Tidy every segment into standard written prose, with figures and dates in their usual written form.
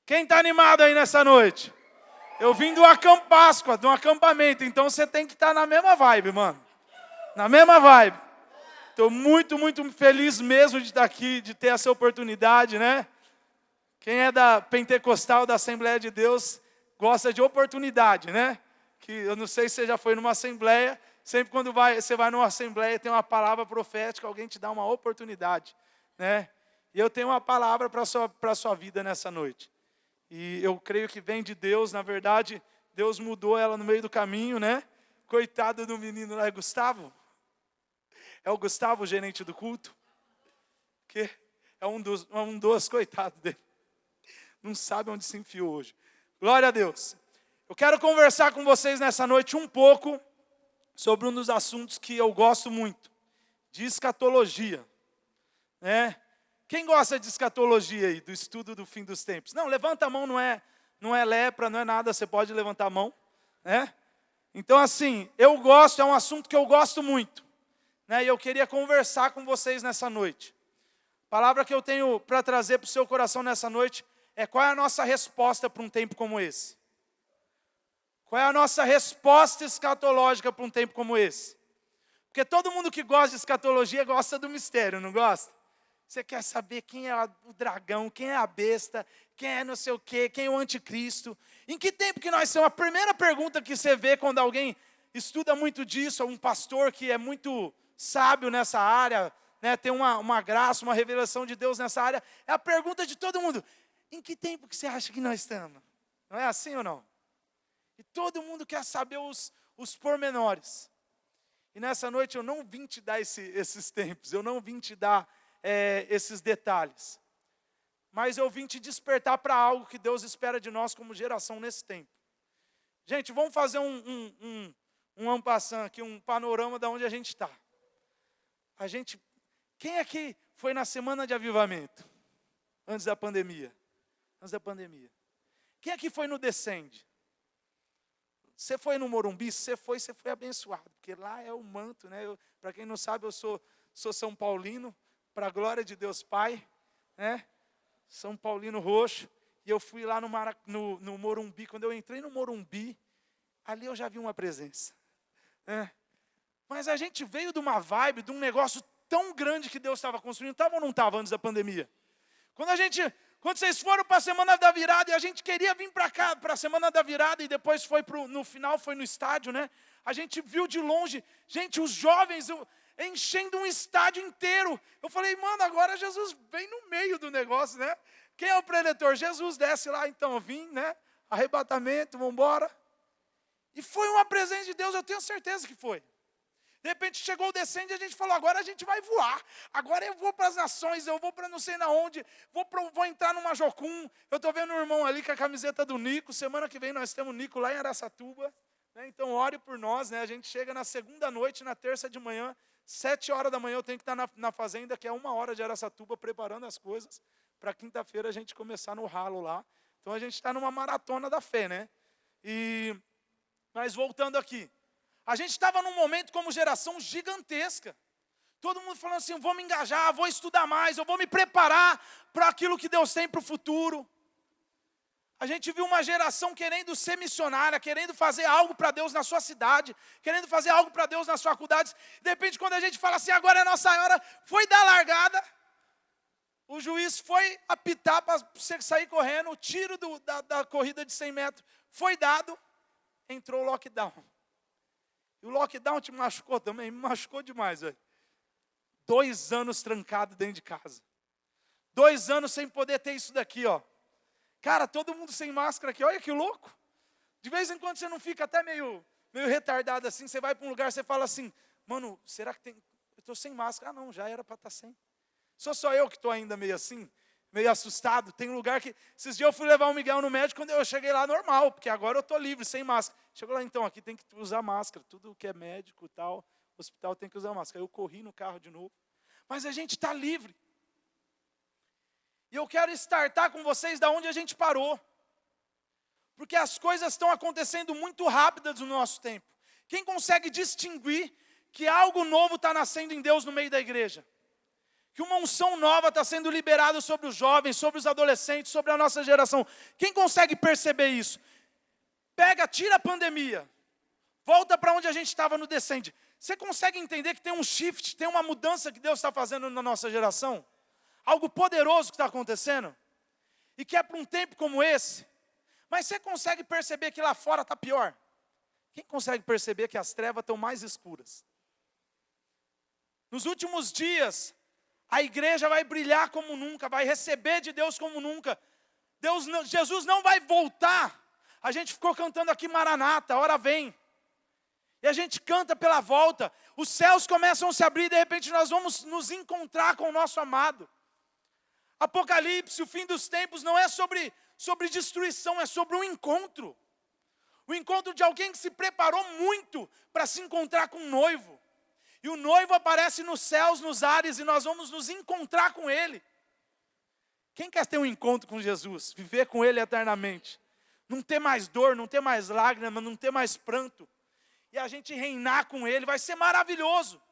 Quem está animado aí nessa noite? Eu vim do Páscoa, de um acampamento, então você tem que estar na mesma vibe, mano. Na mesma vibe. Estou muito, muito feliz mesmo de estar aqui, de ter essa oportunidade, né? Quem é da Pentecostal, da Assembleia de Deus, gosta de oportunidade, né? Que eu não sei se você já foi numa assembleia, sempre quando você vai numa assembleia tem uma palavra profética, alguém te dá uma oportunidade, né? E eu tenho uma palavra para a sua vida nessa noite. E eu creio que vem de Deus, na verdade, Deus mudou ela no meio do caminho, né? Coitado do menino lá, é Gustavo? É o Gustavo, o gerente do culto? Que é um dos coitados dele. Não sabe onde se enfiou hoje. Glória a Deus. Eu quero conversar com vocês nessa noite um pouco sobre um dos assuntos que eu gosto muito, de escatologia, né? Quem gosta de escatologia aí, do estudo do fim dos tempos? Não, levanta a mão, não é lepra, não é nada, você pode levantar a mão, né? Então assim, eu gosto, é um assunto que eu gosto muito, né? E eu queria conversar com vocês nessa noite. A palavra que eu tenho para trazer para o seu coração nessa noite é: qual é a nossa resposta para um tempo como esse? Qual é a nossa resposta escatológica para um tempo como esse? Porque todo mundo que gosta de escatologia gosta do mistério, não gosta? Você quer saber quem é o dragão, quem é a besta, quem é não sei o quê, quem é o anticristo. Em que tempo que nós estamos? A primeira pergunta que você vê quando alguém estuda muito disso, um pastor que é muito sábio nessa área, né, tem uma graça, uma revelação de Deus nessa área, é a pergunta de todo mundo: em que tempo que você acha que nós estamos? Não é assim ou não? E todo mundo quer saber os pormenores. E nessa noite eu não vim te dar esses tempos, eu não vim te dar esses detalhes. Mas eu vim te despertar para algo que Deus espera de nós como geração nesse tempo. Gente, vamos fazer um en passant aqui, um panorama de onde a gente está. Quem aqui foi na semana de avivamento? Antes da pandemia. Antes da pandemia. Quem aqui foi no Descende? Você foi no Morumbi? Você foi abençoado. Porque lá é o manto, né? Para quem não sabe, eu sou São Paulino. Para a glória de Deus Pai, né? São Paulino roxo. E eu fui lá no Morumbi. Quando eu entrei no Morumbi, ali eu já vi uma presença, né? Mas a gente veio de uma vibe, de um negócio tão grande que Deus estava construindo. Estava ou não estava antes da pandemia? Quando vocês foram para a Semana da Virada e a gente queria vir para cá, para a Semana da Virada, e depois no final foi no estádio, né? A gente viu de longe, gente, os jovens enchendo um estádio inteiro. Eu falei, mano, agora Jesus vem no meio do negócio, né? Quem é o preletor? Jesus desce lá, então eu vim, né? Arrebatamento, vamos embora. E foi uma presença de Deus, eu tenho certeza que foi. De repente chegou o Descende e a gente falou, agora a gente vai voar. Agora eu vou para as nações, eu vou para não sei na onde, vou entrar numa Jocum. Eu estou vendo um irmão ali com a camiseta do Nico. Semana que vem nós temos o Nico lá em Araçatuba, né? Então ore por nós, né? A gente chega na segunda noite, na terça de manhã, 7 horas da manhã eu tenho que estar na fazenda, que é 1 hora de Araçatuba, preparando as coisas, para quinta-feira a gente começar no ralo lá. Então a gente está numa maratona da fé, né? Mas voltando aqui, a gente estava num momento como geração gigantesca. Todo mundo falando assim, vou me engajar, vou estudar mais, eu vou me preparar para aquilo que Deus tem para o futuro. A gente viu uma geração querendo ser missionária, querendo fazer algo para Deus na sua cidade, querendo fazer algo para Deus nas faculdades. De repente, quando a gente fala assim, agora é a nossa hora, foi dar largada, o juiz foi apitar para você sair correndo, o tiro da corrida de 100 metros foi dado, entrou o lockdown. E o lockdown te machucou também, me machucou demais, velho. 2 anos trancado dentro de casa. 2 anos sem poder ter isso daqui, ó. Cara, todo mundo sem máscara aqui, olha que louco. De vez em quando você não fica até meio retardado assim, você vai para um lugar, você fala assim, mano, será que tem... Eu estou sem máscara. Ah não, já era para estar sem. Sou só eu que estou ainda meio assim, meio assustado. Tem um lugar que... Esses dias eu fui levar o Miguel no médico, quando eu cheguei lá normal, porque agora eu estou livre, sem máscara. Chegou lá, então, aqui tem que usar máscara, tudo que é médico e tal, hospital tem que usar máscara. Eu corri no carro de novo. Mas a gente está livre. E eu quero startar com vocês da onde a gente parou. Porque as coisas estão acontecendo muito rápidas no nosso tempo. Quem consegue distinguir que algo novo está nascendo em Deus no meio da igreja? que uma unção nova está sendo liberada sobre os jovens, sobre os adolescentes, sobre a nossa geração. Quem consegue perceber isso? Tira a pandemia, volta para onde a gente estava no Descende. Você consegue entender que tem um shift, tem uma mudança que Deus está fazendo na nossa geração? Algo poderoso que está acontecendo? E que é para um tempo como esse? Mas você consegue perceber que lá fora está pior? Quem consegue perceber que as trevas estão mais escuras? Nos últimos dias, a igreja vai brilhar como nunca, vai receber de Deus como nunca. Jesus não vai voltar. A gente ficou cantando aqui Maranata, a hora vem. E a gente canta pela volta. Os céus começam a se abrir e de repente nós vamos nos encontrar com o nosso amado. Apocalipse, o fim dos tempos, não é sobre destruição, é sobre um encontro. O encontro de alguém que se preparou muito para se encontrar com o noivo. E o noivo aparece nos céus, nos ares, e nós vamos nos encontrar com ele. Quem quer ter um encontro com Jesus? Viver com ele eternamente. Não ter mais dor, não ter mais lágrimas, não ter mais pranto. E a gente reinar com ele, vai ser maravilhoso.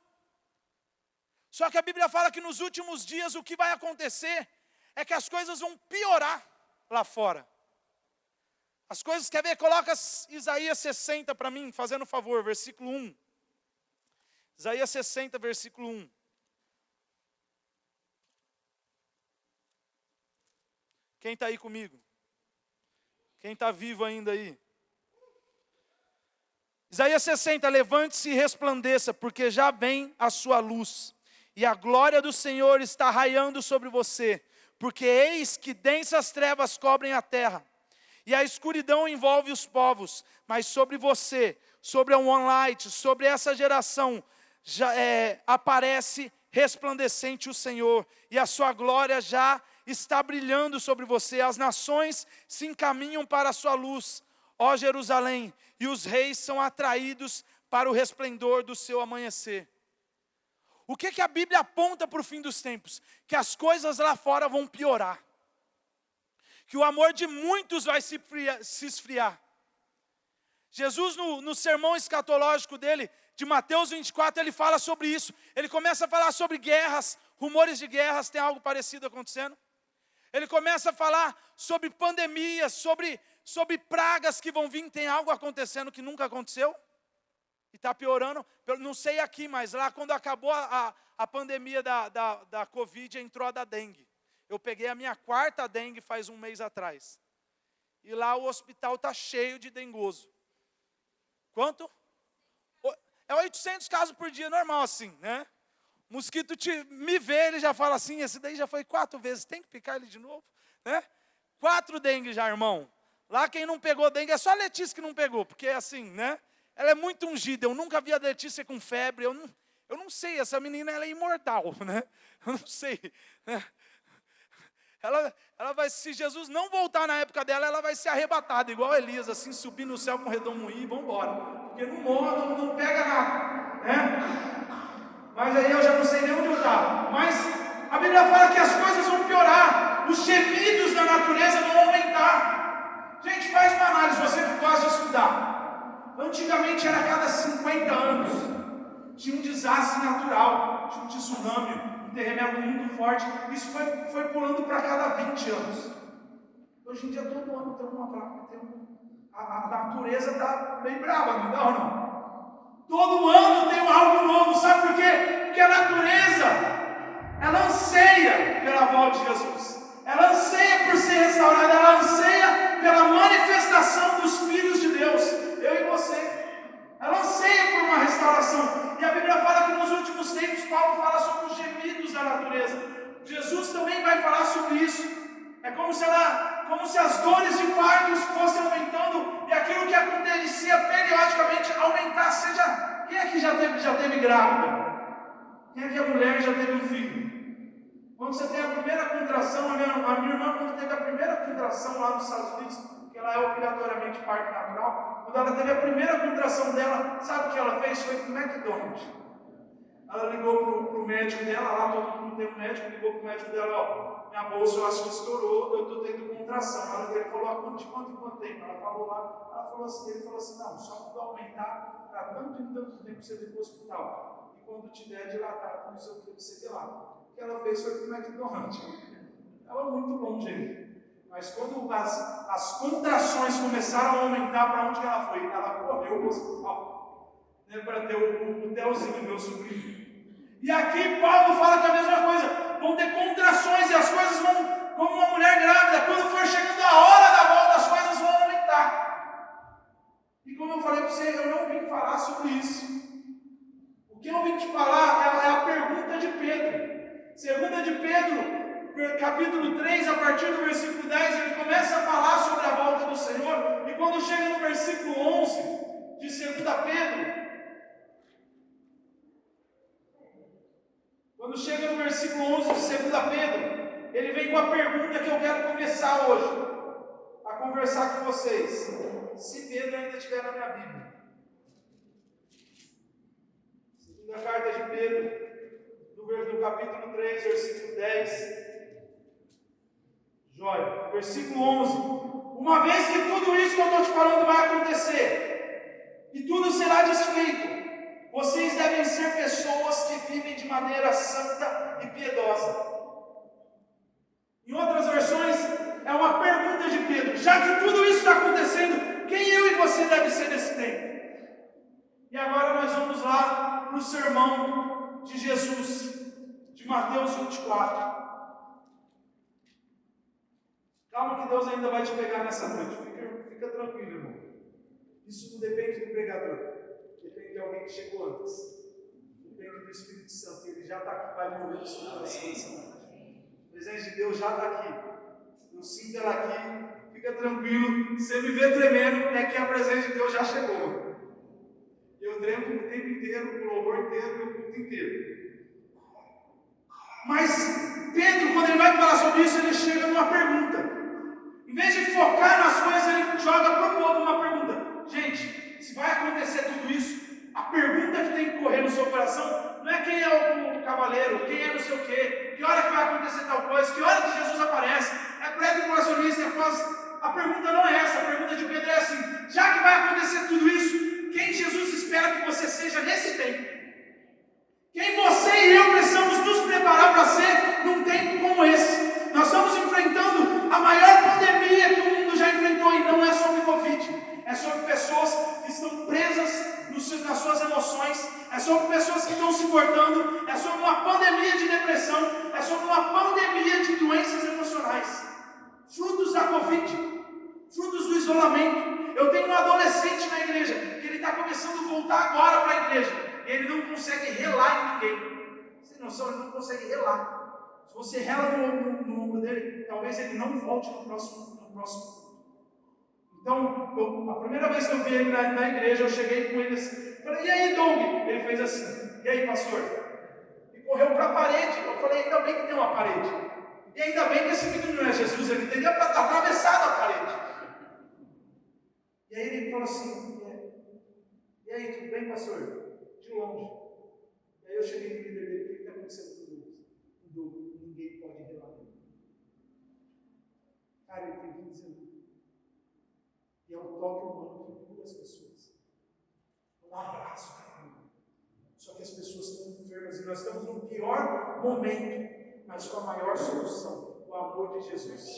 Só que a Bíblia fala que nos últimos dias o que vai acontecer é que as coisas vão piorar lá fora. As coisas, quer ver? Coloca Isaías 60 para mim, fazendo um favor, versículo 1. Isaías 60, versículo 1. Quem está aí comigo? Quem está vivo ainda aí? Isaías 60, levante-se e resplandeça, porque já vem a sua luz, e a glória do Senhor está raiando sobre você, porque eis que densas trevas cobrem a terra, e a escuridão envolve os povos, mas sobre você, sobre a One Light, sobre essa geração, já aparece resplandecente o Senhor, e a sua glória já está brilhando sobre você. As nações se encaminham para a sua luz, ó Jerusalém, e os reis são atraídos para o resplendor do seu amanhecer. O que a Bíblia aponta para o fim dos tempos? Que as coisas lá fora vão piorar. Que o amor de muitos vai se esfriar. Jesus, no sermão escatológico dele, de Mateus 24, ele fala sobre isso. Ele começa a falar sobre guerras, rumores de guerras, tem algo parecido acontecendo. Ele começa a falar sobre pandemias, sobre pragas que vão vir, tem algo acontecendo que nunca aconteceu. E está piorando, não sei aqui, mas lá quando acabou a pandemia da Covid, entrou a da dengue. Eu peguei a minha 4ª dengue faz um mês atrás. E lá o hospital está cheio de dengoso. Quanto? É 800 casos por dia, normal assim, né? O mosquito me vê, ele já fala assim, esse daí já foi 4 vezes, tem que picar ele de novo, né? 4 dengue já, irmão. Lá quem não pegou dengue, é só a Letícia que não pegou, porque assim, né? Ela é muito ungida, eu nunca vi a Letícia com febre, eu não sei, essa menina ela é imortal, né? Eu não sei, né? Ela vai, se Jesus não voltar na época dela, ela vai ser arrebatada, igual Elias, assim, subir no céu com redemoinho e vamos embora. Porque não morre, não pega nada, né? Mas aí eu já não sei nem onde eu estava. Mas a Bíblia fala que as coisas vão piorar, os gemidos da natureza vão aumentar. Gente, faz uma análise, você que gosta de estudar. Antigamente era a cada 50 anos, tinha um desastre natural, tinha um tsunami, um terremoto muito forte. Isso foi pulando para cada 20 anos. Hoje em dia todo ano tem uma placa, a natureza está bem brava, não dá ou não? Todo ano tem algo novo, sabe por quê? Porque a natureza, ela anseia pela volta de Jesus. Ela anseia por ser restaurada, ela anseia pela manifestação dos filhos de Deus, eu e você. Ela anseia por uma restauração. E a Bíblia fala que nos últimos tempos, Paulo fala sobre os gemidos da natureza. Jesus também vai falar sobre isso. É como se as dores de partos fossem aumentando e aquilo que acontecia periodicamente aumentasse. Quem aqui já teve grávida? Quem aqui é mulher que já teve um filho? Quando você tem a primeira contração, a minha irmã, quando teve a primeira contração lá nos Estados Unidos, que ela é obrigatoriamente parto natural, quando ela teve a primeira contração dela, sabe o que ela fez? Foi para o McDonald's. Ela ligou para o médico dela, lá todo mundo tem um médico, ligou para o médico dela, ó, minha bolsa eu acho que estourou, eu estou tendo contração. Ele falou, de quanto em quanto tempo? Ela falou lá, ele falou assim, não, só quando aumentar para tanto em tanto tempo você tem para o hospital. E quando tiver dilatado, não sei o que você vê lá. O que ela fez foi para o McDonald's. Estava muito longe ainda. Mas quando as contrações começaram a aumentar, para onde ela foi? Ela correu para o hospital, né, para ter o Telzinho, meu sobrinho. E aqui Paulo fala que é a mesma coisa. Vão ter contrações e as coisas vão, como uma mulher grávida, quando for chegando a hora da volta, as coisas vão aumentar. E como eu falei para você, eu não vim falar sobre isso. O que eu vim te falar é a pergunta de Pedro. Segunda de Pedro, capítulo 3, a partir do versículo 10, ele começa a falar sobre a volta do Senhor. E quando chega no versículo 11 de 2 Pedro, quando chega no versículo 11 de 2 Pedro, ele vem com a pergunta que eu quero começar hoje a conversar com vocês. Se Pedro ainda estiver na minha Bíblia. Segunda carta de Pedro, no capítulo 3, versículo 10. Joia. Versículo 11. Uma vez que tudo isso que eu estou te falando vai acontecer, e tudo será desfeito, vocês devem ser pessoas que vivem de maneira santa e piedosa. Em outras versões, é uma pergunta de Pedro. Já que tudo isso está acontecendo, quem eu e você deve ser nesse tempo? E agora nós vamos lá para o sermão de Jesus, de Mateus 24. Calma que Deus ainda vai te pegar nessa noite. Fica tranquilo, irmão. Isso não depende do pregador. Depende de alguém que chegou antes. Depende do Espírito Santo. Ele já está aqui, vai mover o seu coração nessa noite. A presença de Deus já está aqui. Eu sinto ela aqui. Fica tranquilo. Se você me vê tremendo, é que a presença de Deus já chegou. Eu tremo o tempo inteiro, o louvor inteiro e o culto inteiro. Mas Pedro, quando ele vai falar sobre isso, ele chega numa pergunta. Em vez de focar nas coisas, ele joga para o povo uma pergunta. Gente, se vai acontecer tudo isso, a pergunta que tem que correr no seu coração não é quem é o cavaleiro, quem é não sei o quê, que hora que vai acontecer tal coisa, que hora que Jesus aparece, é pré-tribulacionista, é pós. A pergunta não é essa, a pergunta de Pedro é assim: já que vai acontecer tudo isso, quem Jesus espera que você seja nesse tempo? Quem você e eu precisamos nos preparar para ser num tempo como esse? Nós estamos enfrentando a maior pandemia que o mundo já enfrentou, e não é sobre Covid, é sobre pessoas que estão presas nas suas emoções, é sobre pessoas que estão se cortando, é sobre uma pandemia de depressão, é sobre uma pandemia de doenças emocionais, frutos da Covid, frutos do isolamento. Eu tenho um adolescente na igreja, que ele está começando a voltar agora para a igreja, e ele não consegue relar em ninguém. Você tem noção? Ele não consegue relar. Se você rela no ombro dele, talvez ele não volte no próximo. Então, a primeira vez que eu vi ele na igreja, eu cheguei com ele assim, falei: e aí, Doug? Ele fez assim: e aí, pastor? E correu para a parede. Eu falei: ainda bem que tem uma parede. E ainda bem que esse menino não é Jesus, ele teria atravessado a parede. E aí ele falou assim: e aí, tudo bem, pastor? De longe. E aí eu cheguei no líder dele: o que está acontecendo com o Doug? Ninguém pode relar nele. Cara, ele tem 15 anos. E é um toque humano que cura as pessoas. Um abraço, cara. Só que as pessoas estão enfermas e nós estamos no pior momento, mas com a maior solução: o amor de Jesus.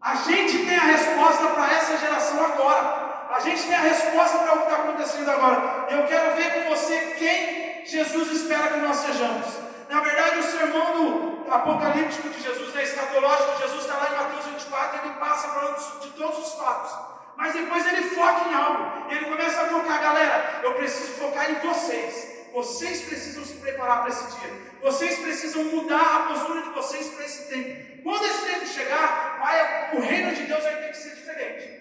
A gente tem a resposta para essa geração agora. A gente tem a resposta para o que está acontecendo agora. Eu quero ver com você quem Jesus espera que nós sejamos. Na verdade, o sermão do apocalíptico de Jesus, escatológico de Jesus, está lá em Mateus 24, ele passa falando de todos os fatos. Mas depois ele foca em algo. Ele começa a focar: galera, eu preciso focar em vocês. Vocês precisam se preparar para esse dia. Vocês precisam mudar a postura de vocês para esse tempo. Quando esse tempo chegar, o reino de Deus vai ter que ser diferente.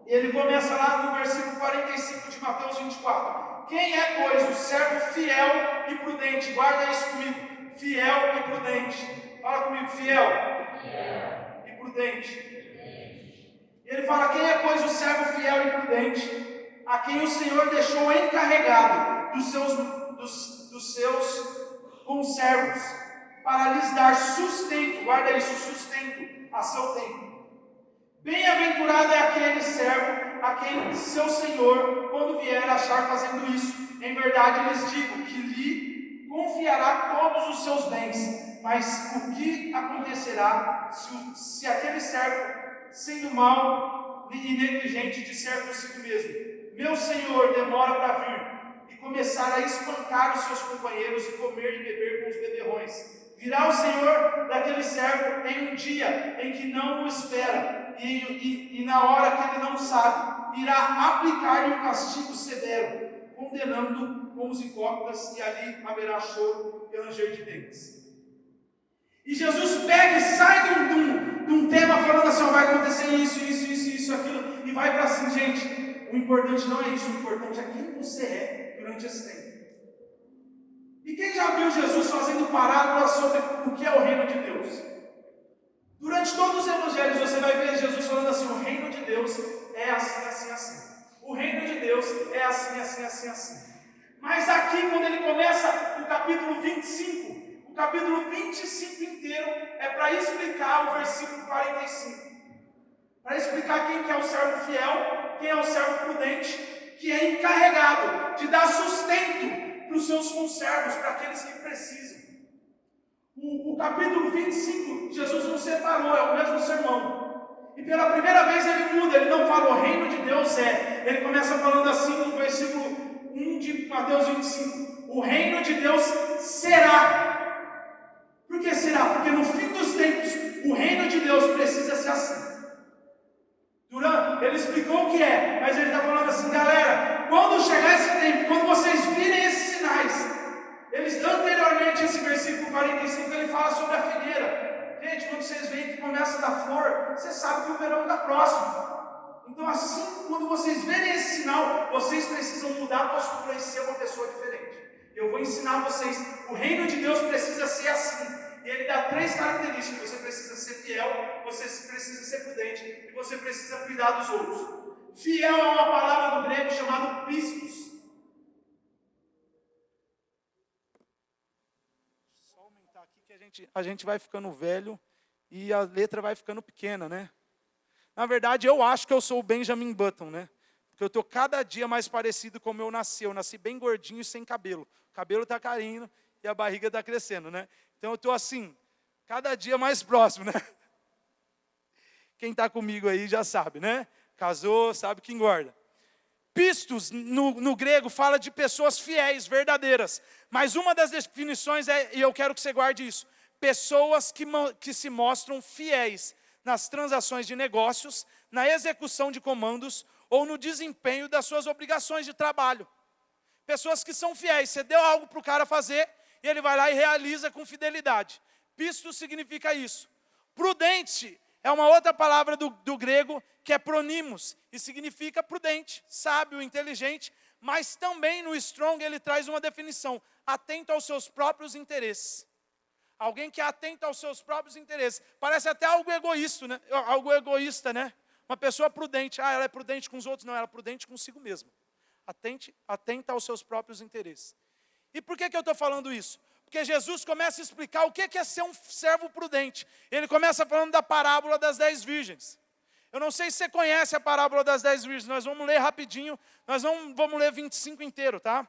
E ele começa lá no versículo 45 de Mateus 24. Quem é, pois, o servo fiel e prudente? Guarda isso comigo. Fiel e prudente. Fala comigo: fiel e prudente. E ele fala: quem é, pois, o servo fiel e prudente, a quem o Senhor deixou encarregado dos seus conservos, para lhes dar sustento, guarda isso, sustento, a seu tempo. Bem-aventurado é aquele servo a quem seu Senhor, quando vier, achar fazendo isso. Em verdade lhes digo que lhe confiará todos os seus bens. Mas o que acontecerá se aquele servo, sendo mau e negligente, disser consigo mesmo: meu senhor demora para vir, e começar a espancar os seus companheiros e comer e beber com os beberrões? Virá o senhor daquele servo em um dia em que não o espera, e na hora que ele não sabe, irá aplicar-lhe um castigo severo, condenando como os hipócritas, e ali haverá choro e ranger de dentes. E Jesus pega e sai de um tema falando assim: vai acontecer isso, aquilo, e vai para assim, gente, o importante não é isso, o importante é quem você é durante esse tempo. E quem já viu Jesus fazendo parábolas sobre o que é o reino de Deus? Durante todos os evangelhos você vai ver Jesus falando assim: o reino de Deus é assim, assim, assim. O reino de Deus é assim, assim, assim, assim. Mas aqui, quando ele começa o capítulo 25, o capítulo 25 inteiro é para explicar o versículo 45. Para explicar quem que é o servo fiel, quem é o servo prudente, que é encarregado de dar sustento para os seus conservos, para aqueles que precisam. O capítulo 25, Jesus não separou, é o mesmo sermão. E pela primeira vez ele muda, ele não fala o reino de Deus é. Ele começa falando assim no versículo 1 de Mateus 25: o reino de Deus será. Por que será? Porque no fim dos tempos, o reino de Deus precisa ser assim. Ele explicou o que é, mas ele está falando assim: galera, quando chegar esse tempo, quando vocês virem esses sinais, anteriormente esse versículo 45, ele fala sobre a figueira. Gente, quando vocês veem que começa a dar flor, você sabe que o verão está próximo. Então assim, quando vocês verem esse sinal, vocês precisam mudar a postura e ser uma pessoa diferente. Eu vou ensinar vocês, o reino de Deus precisa ser assim. E ele dá 3 características: você precisa ser fiel, você precisa ser prudente e você precisa cuidar dos outros. Fiel é uma palavra do grego chamada pistos. Só aumentar aqui que a gente vai ficando velho e a letra vai ficando pequena, né? Na verdade, eu acho que eu sou o Benjamin Button, né? Porque eu estou cada dia mais parecido como eu nasci. Eu nasci bem gordinho e sem cabelo. O cabelo está caindo e a barriga está crescendo, né? Então eu estou assim, cada dia mais próximo, né? Quem está comigo aí já sabe, né? Casou, sabe que engorda. Pistos, no grego, fala de pessoas fiéis, verdadeiras. Mas uma das definições é, e eu quero que você guarde isso: pessoas que se mostram fiéis nas transações de negócios, na execução de comandos ou no desempenho das suas obrigações de trabalho. Pessoas que são fiéis. Você deu algo para o cara fazer e ele vai lá e realiza com fidelidade. Pistos significa isso. Prudente é uma outra palavra do grego que é pronimos, e significa prudente, sábio, inteligente, mas também no Strong ele traz uma definição: atento aos seus próprios interesses. Alguém que é atento aos seus próprios interesses. Parece até algo egoísta, né? Algo egoísta, né? Uma pessoa prudente, ela é prudente com os outros? Não, ela é prudente consigo mesma. Atenta aos seus próprios interesses. E por que eu estou falando isso? Porque Jesus começa a explicar o que é ser um servo prudente. Ele começa falando da parábola das 10 virgens. Eu não sei se você conhece a parábola das 10 virgens. Nós vamos ler rapidinho. Nós não vamos ler 25 inteiro, tá?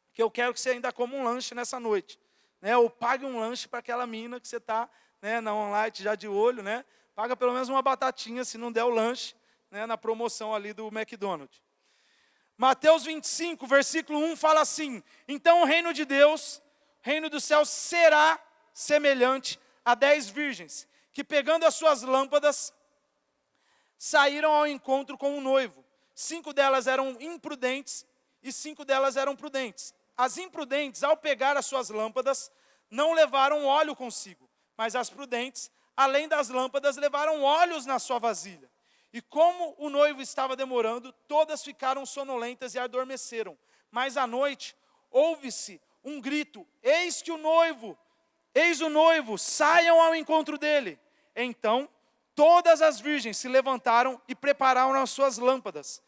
Porque eu quero que você ainda coma um lanche nessa noite, né? Ou pague um lanche para aquela mina que você está, né, na online já de olho, né? Paga pelo menos uma batatinha se não der o lanche, né, na promoção ali do McDonald's. Mateus 25, versículo 1 fala assim: então o reino de Deus, reino dos céus, será semelhante a 10 virgens, que pegando as suas lâmpadas, saíram ao encontro com o noivo. 5 delas eram imprudentes e 5 delas eram prudentes. As imprudentes, ao pegar as suas lâmpadas, não levaram óleo consigo, mas as prudentes, além das lâmpadas, levaram óleos na sua vasilha. E como o noivo estava demorando, todas ficaram sonolentas e adormeceram. Mas à noite, ouve-se um grito: eis o noivo, saiam ao encontro dele. Então, todas as virgens se levantaram e prepararam as suas lâmpadas.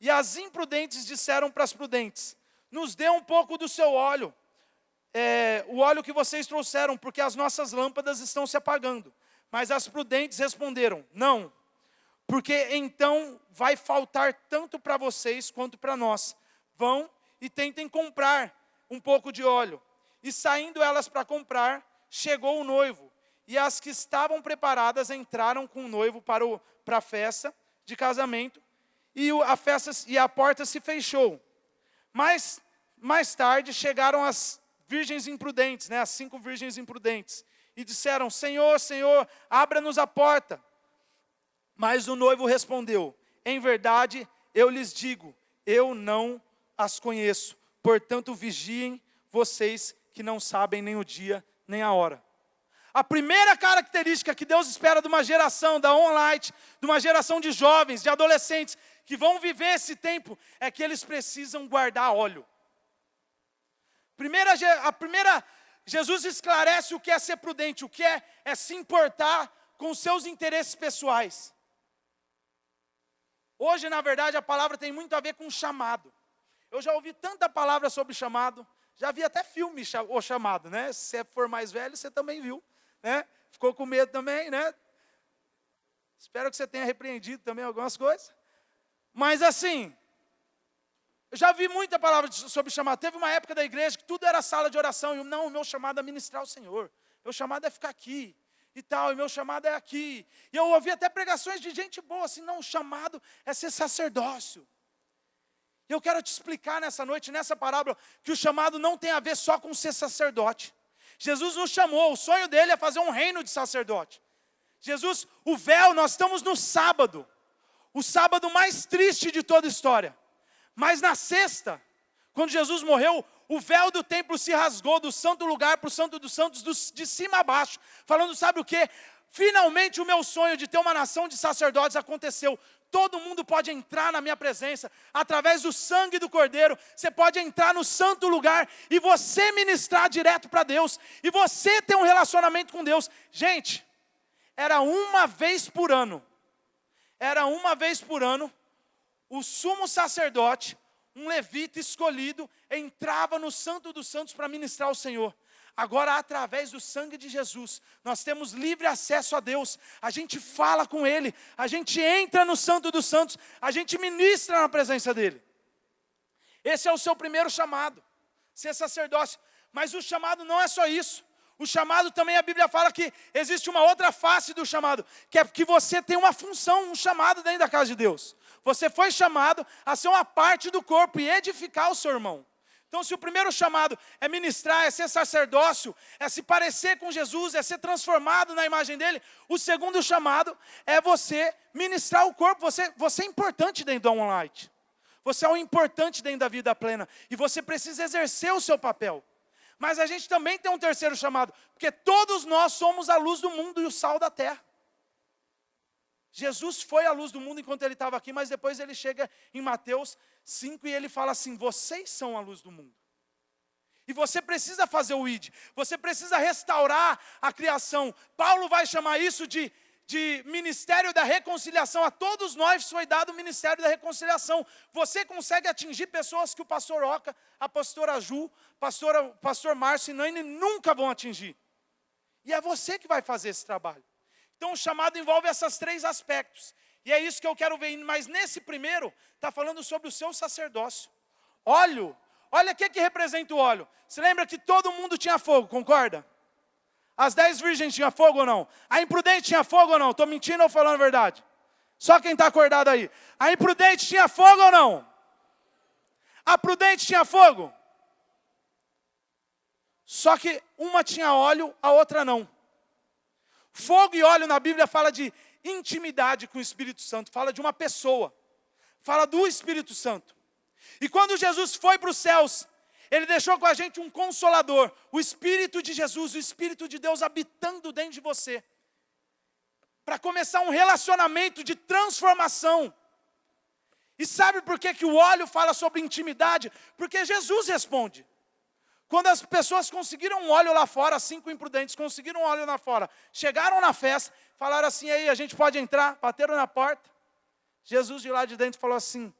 E as imprudentes disseram para as prudentes: nos dê um pouco do seu óleo, o óleo que vocês trouxeram, porque as nossas lâmpadas estão se apagando. Mas as prudentes responderam: não, porque então vai faltar tanto para vocês quanto para nós. Vão e tentem comprar um pouco de óleo. e saindo elas para comprar, chegou o noivo. E as que estavam preparadas entraram com o noivo para a festa de casamento, e a porta se fechou. Mas mais tarde chegaram as virgens imprudentes, as 5 virgens imprudentes, e disseram: Senhor, Senhor, abra-nos a porta. Mas o noivo respondeu: em verdade, eu lhes digo, eu não as conheço. Portanto, vigiem vocês que não sabem nem o dia, nem a hora. A primeira característica que Deus espera de uma geração da online, de uma geração de jovens, de adolescentes, que vão viver esse tempo, é que eles precisam guardar óleo. Jesus esclarece o que é ser prudente, o que é se importar com os seus interesses pessoais. Hoje, na verdade, a palavra tem muito a ver com chamado. Eu já ouvi tanta palavra sobre chamado, já vi até filme O Chamado, Se você for mais velho, você também viu, Ficou com medo também, Espero que você tenha repreendido também algumas coisas. Mas assim, eu já vi muita palavra sobre chamado. Teve uma época da igreja que tudo era sala de oração. E não, o meu chamado é ministrar o Senhor. Meu chamado é ficar aqui e tal. E meu chamado é aqui. E eu ouvi até pregações de gente boa. Assim, não, o chamado é ser sacerdócio. E eu quero te explicar nessa noite, nessa parábola, que o chamado não tem a ver só com ser sacerdote. Jesus nos chamou. O sonho dele é fazer um reino de sacerdote. Jesus, o véu, nós estamos no sábado. O sábado mais triste de toda a história. Mas na sexta, quando Jesus morreu, o véu do templo se rasgou do santo lugar para o santo dos santos, de cima a baixo. Falando, sabe o quê? Finalmente o meu sonho de ter uma nação de sacerdotes aconteceu. Todo mundo pode entrar na minha presença, através do sangue do Cordeiro. Você pode entrar no santo lugar e você ministrar direto para Deus. E você ter um relacionamento com Deus. Gente, era uma vez por ano. O sumo sacerdote, um levita escolhido, entrava no Santo dos Santos para ministrar ao Senhor. Agora, através do sangue de Jesus, nós temos livre acesso a Deus. A gente fala com Ele, a gente entra no Santo dos Santos, a gente ministra na presença dEle. Esse é o seu primeiro chamado, ser sacerdote. Mas o chamado não é só isso. O chamado também, a Bíblia fala que existe uma outra face do chamado, que é que você tem uma função, um chamado dentro da casa de Deus. Você foi chamado a ser uma parte do corpo e edificar o seu irmão. Então, se o primeiro chamado é ministrar, é ser sacerdócio, é se parecer com Jesus, é ser transformado na imagem dele, o segundo chamado é você ministrar o corpo. Você é importante dentro do online. Você é um importante dentro da vida plena. E você precisa exercer o seu papel. Mas a gente também tem um terceiro chamado, porque todos nós somos a luz do mundo e o sal da terra. Jesus foi a luz do mundo enquanto ele estava aqui, mas depois ele chega em Mateus 5 e ele fala assim: vocês são a luz do mundo. E você precisa fazer o ID, você precisa restaurar a criação. Paulo vai chamar isso de ministério da reconciliação. A todos nós foi dado o ministério da reconciliação. Você consegue atingir pessoas que o pastor Oca, a pastora Ju, pastor Márcio e Naine nunca vão atingir. E é você que vai fazer esse trabalho. Então o chamado envolve esses 3 aspectos. E é isso que eu quero ver. Mas nesse primeiro, está falando sobre o seu sacerdócio. Óleo. Olha o que representa o óleo. Você lembra que todo mundo tinha fogo, concorda? As 10 virgens tinham fogo ou não? A imprudente tinha fogo ou não? Estou mentindo ou falando a verdade? Só quem está acordado aí. A imprudente tinha fogo ou não? A prudente tinha fogo? Só que uma tinha óleo, a outra não. Fogo e óleo na Bíblia fala de intimidade com o Espírito Santo. Fala de uma pessoa. Fala do Espírito Santo. E quando Jesus foi para os céus, Ele deixou com a gente um consolador. O Espírito de Jesus, o Espírito de Deus habitando dentro de você. Para começar um relacionamento de transformação. E sabe por que o óleo fala sobre intimidade? Porque Jesus responde. Quando as pessoas conseguiram um óleo lá fora, 5 imprudentes conseguiram um óleo lá fora, chegaram na festa, falaram assim: aí, a gente pode entrar? Bateram na porta. Jesus de lá de dentro falou assim: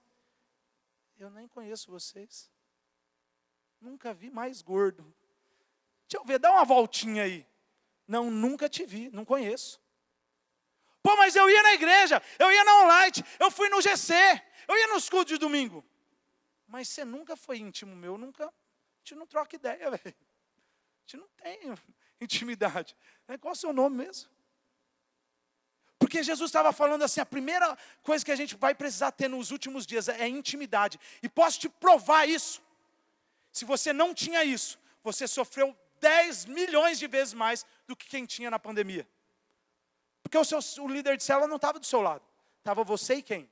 eu nem conheço vocês. Nunca vi mais gordo. Deixa eu ver, dá uma voltinha aí. Não, nunca te vi, não conheço. Pô, mas eu ia na igreja, eu ia na online, eu fui no GC, eu ia nos cultos de domingo. Mas você nunca foi íntimo meu, nunca... A gente não troca ideia, velho. gente não tem intimidade. Qual é o seu nome mesmo? Porque Jesus estava falando assim, a primeira coisa que a gente vai precisar ter nos últimos dias é intimidade. E posso te provar isso. Se você não tinha isso, você sofreu 10 milhões de vezes mais do que quem tinha na pandemia. Porque o líder de célula não estava do seu lado. Estava você e quem?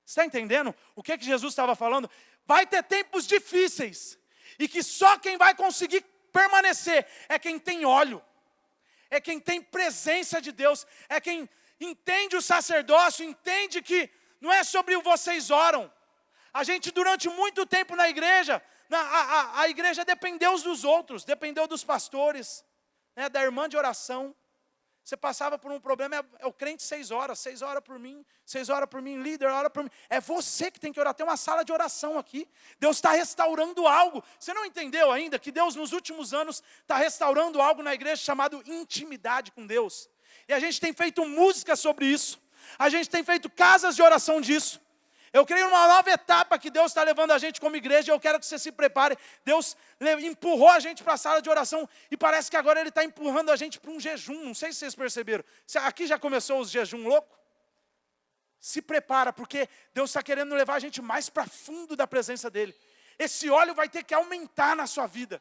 Você está entendendo o que Jesus estava falando? Vai ter tempos difíceis. E que só quem vai conseguir permanecer é quem tem óleo. É quem tem presença de Deus. É quem entende o sacerdócio, entende que não é sobre o vocês oram. A gente durante muito tempo na igreja, a igreja dependeu uns dos outros, dependeu dos pastores, né, da irmã de oração. Você passava por um problema, é o crente 6 horas por mim, 6 horas por mim, líder, ora por mim. É você que tem que orar, tem uma sala de oração aqui. Deus está restaurando algo. Você não entendeu ainda que Deus nos últimos anos está restaurando algo na igreja chamado intimidade com Deus. E a gente tem feito música sobre isso. A gente tem feito casas de oração disso. Eu creio numa nova etapa que Deus está levando a gente como igreja, e eu quero que você se prepare. Deus empurrou a gente para a sala de oração, e parece que agora Ele está empurrando a gente para um jejum. Não sei se vocês perceberam. Aqui já começou os jejum louco? Se prepara, porque Deus está querendo levar a gente mais para fundo da presença dEle. Esse óleo vai ter que aumentar na sua vida.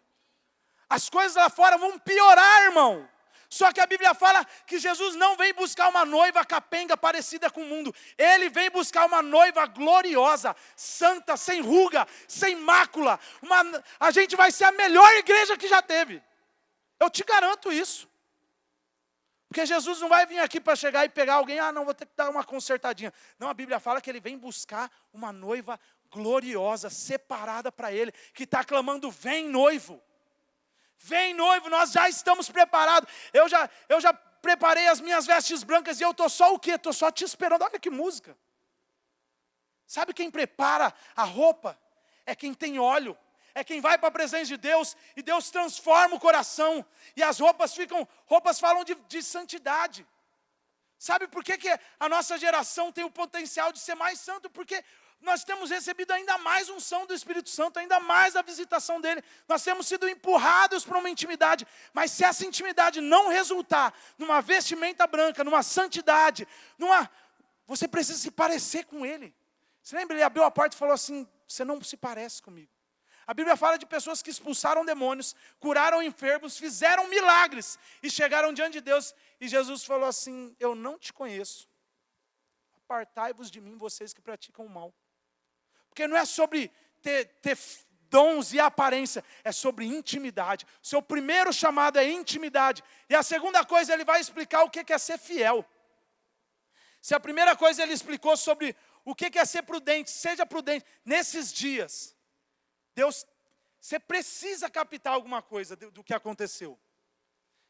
As coisas lá fora vão piorar, irmão. Só que a Bíblia fala que Jesus não vem buscar uma noiva capenga parecida com o mundo. Ele vem buscar uma noiva gloriosa, santa, sem ruga, sem mácula. A gente vai ser a melhor igreja que já teve. Eu te garanto isso. Porque Jesus não vai vir aqui para chegar e pegar alguém, não, vou ter que dar uma consertadinha. Não, a Bíblia fala que Ele vem buscar uma noiva gloriosa, separada para Ele, que está clamando, vem noivo. Vem noivo, nós já estamos preparados. Eu já preparei as minhas vestes brancas e eu estou só o quê? Estou só te esperando. Olha que música. Sabe quem prepara a roupa? É quem tem óleo. É quem vai para a presença de Deus e Deus transforma o coração. E as roupas falam de santidade. Sabe por que a nossa geração tem o potencial de ser mais santo? Porque nós temos recebido ainda mais unção do Espírito Santo, ainda mais a visitação dele. Nós temos sido empurrados para uma intimidade. Mas se essa intimidade não resultar numa vestimenta branca, numa santidade, você precisa se parecer com ele. Você lembra? Ele abriu a porta e falou assim, você não se parece comigo. A Bíblia fala de pessoas que expulsaram demônios, curaram enfermos, fizeram milagres e chegaram diante de Deus. E Jesus falou assim, eu não te conheço. Apartai-vos de mim, vocês que praticam o mal. Porque não é sobre ter dons e aparência, é sobre intimidade. O seu primeiro chamado é intimidade. E a segunda coisa, ele vai explicar o que é ser fiel. Se a primeira coisa ele explicou sobre o que é ser prudente, seja prudente. Nesses dias, Deus, você precisa captar alguma coisa do que aconteceu.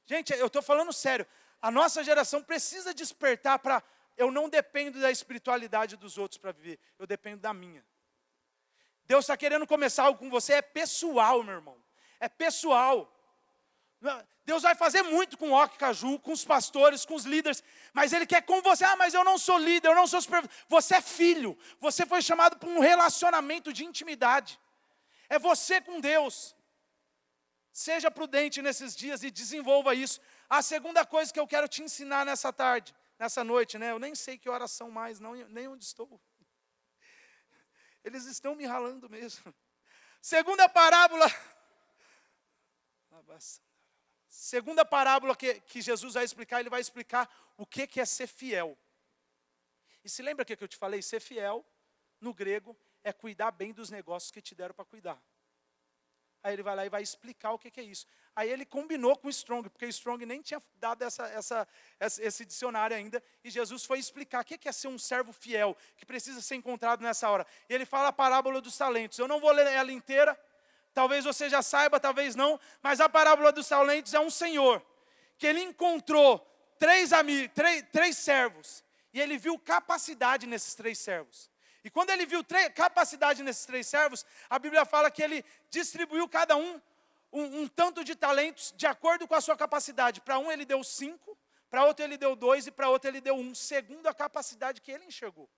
Gente, eu estou falando sério. A nossa geração precisa despertar para... Eu não dependo da espiritualidade dos outros para viver. Eu dependo da minha. Deus está querendo começar algo com você. É pessoal, meu irmão. É pessoal. Deus vai fazer muito com o Oque Caju, com os pastores, com os líderes. Mas Ele quer com você. Mas eu não sou líder, eu não sou supervisor. Você é filho. Você foi chamado para um relacionamento de intimidade. É você com Deus. Seja prudente nesses dias e desenvolva isso. A segunda coisa que eu quero te ensinar nessa noite, né? Eu nem sei que horas são mais, nem onde estou. Eles estão me ralando mesmo. Segunda parábola que Jesus vai explicar, ele vai explicar o que é ser fiel. E se lembra o que eu te falei? Ser fiel, no grego, é cuidar bem dos negócios que te deram para cuidar. Aí ele vai lá e vai explicar o que é isso. Aí ele combinou com o Strong, porque o Strong nem tinha dado esse dicionário ainda. E Jesus foi explicar o que é ser um servo fiel, que precisa ser encontrado nessa hora. E ele fala a parábola dos talentos. Eu não vou ler ela inteira, talvez você já saiba, talvez não. Mas a parábola dos talentos é um senhor, que ele encontrou três servos. E ele viu capacidade nesses 3 servos. E quando ele viu capacidade nesses 3 servos, a Bíblia fala que ele distribuiu cada um tanto de talentos de acordo com a sua capacidade. Para um ele deu 5, para outro ele deu 2 e para outro ele deu 1, segundo a capacidade que ele enxergou.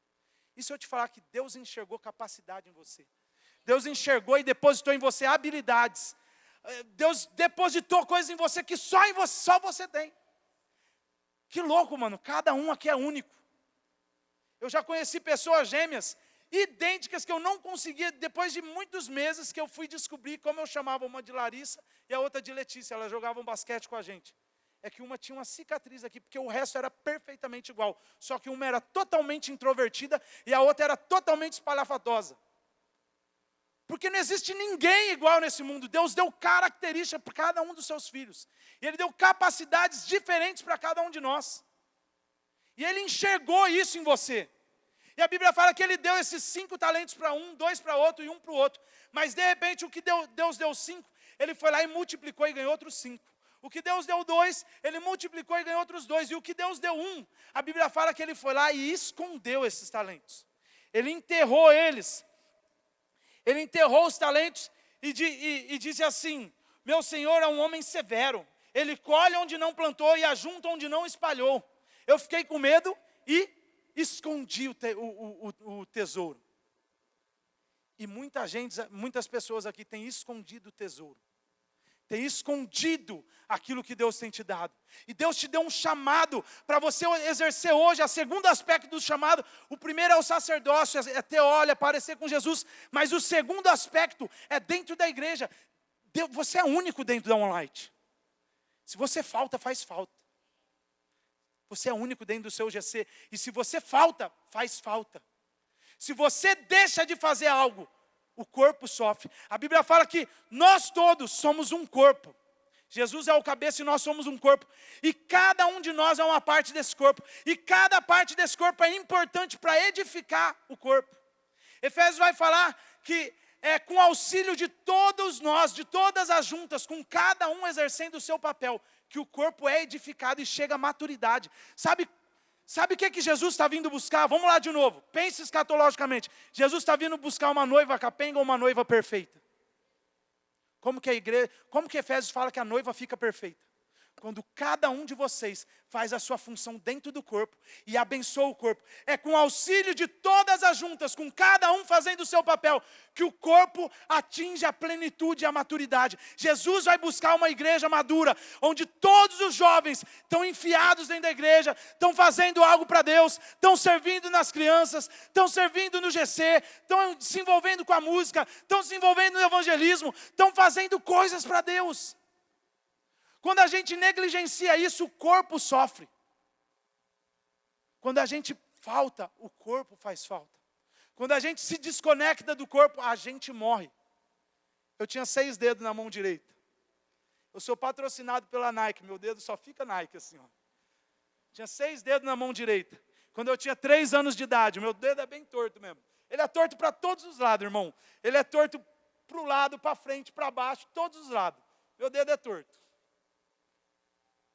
E se eu te falar que Deus enxergou capacidade em você? Deus enxergou e depositou em você habilidades. Deus depositou coisas em você que só você tem. Que louco, mano. Cada um aqui é único. Eu já conheci pessoas gêmeas, idênticas, que eu não conseguia, depois de muitos meses que eu fui descobrir como eu chamava uma de Larissa e a outra de Letícia. Elas jogavam basquete com a gente. É que uma tinha uma cicatriz aqui, porque o resto era perfeitamente igual. Só que uma era totalmente introvertida e a outra era totalmente espalhafatosa. Porque não existe ninguém igual nesse mundo. Deus deu características para cada um dos seus filhos. E Ele deu capacidades diferentes para cada um de nós. E Ele enxergou isso em você. E a Bíblia fala que Ele deu esses 5 talentos para um, 2 para outro e 1 para o outro. Mas de repente o que Deus deu 5, Ele foi lá e multiplicou e ganhou outros 5. O que Deus deu 2, Ele multiplicou e ganhou outros 2. E o que Deus deu 1, a Bíblia fala que Ele foi lá e escondeu esses talentos. Ele enterrou eles. Ele enterrou os talentos e disse assim: meu Senhor é um homem severo. Ele colhe onde não plantou e ajunta onde não espalhou. Eu fiquei com medo e escondi o tesouro. E muitas pessoas aqui têm escondido o tesouro. Tem escondido aquilo que Deus tem te dado. E Deus te deu um chamado para você exercer hoje. O segundo aspecto do chamado, o primeiro é o sacerdócio, é ter óleo, é parecer com Jesus. Mas o segundo aspecto é dentro da igreja. Você é único dentro da OnLight. Se você falta, faz falta. Você é único dentro do seu GC. E se você falta, faz falta. Se você deixa de fazer algo, o corpo sofre. A Bíblia fala que nós todos somos um corpo. Jesus é o cabeça e nós somos um corpo. E cada um de nós é uma parte desse corpo. E cada parte desse corpo é importante para edificar o corpo. Efésios vai falar que é com auxílio de todos nós, de todas as juntas, com cada um exercendo o seu papel, que o corpo é edificado e chega à maturidade. Sabe o que Jesus está vindo buscar? Vamos lá de novo. Pense escatologicamente. Jesus está vindo buscar uma noiva capenga ou uma noiva perfeita? Como que Efésios fala que a noiva fica perfeita? Quando cada um de vocês faz a sua função dentro do corpo e abençoa o corpo. É com auxílio de todas as juntas, com cada um fazendo o seu papel, que o corpo atinge a plenitude e a maturidade. Jesus vai buscar uma igreja madura, onde todos os jovens estão enfiados dentro da igreja, estão fazendo algo para Deus, estão servindo nas crianças, estão servindo no GC, estão se envolvendo com a música, estão se envolvendo no evangelismo, estão fazendo coisas para Deus. Quando a gente negligencia isso, o corpo sofre. Quando a gente falta, o corpo faz falta. Quando a gente se desconecta do corpo, a gente morre. Eu tinha 6 dedos na mão direita. Eu sou patrocinado pela Nike, meu dedo só fica Nike assim, ó. Tinha 6 dedos na mão direita. Quando eu tinha 3 anos de idade, meu dedo é bem torto mesmo. Ele é torto para todos os lados, irmão. Ele é torto para o lado, para frente, para baixo, todos os lados. Meu dedo é torto.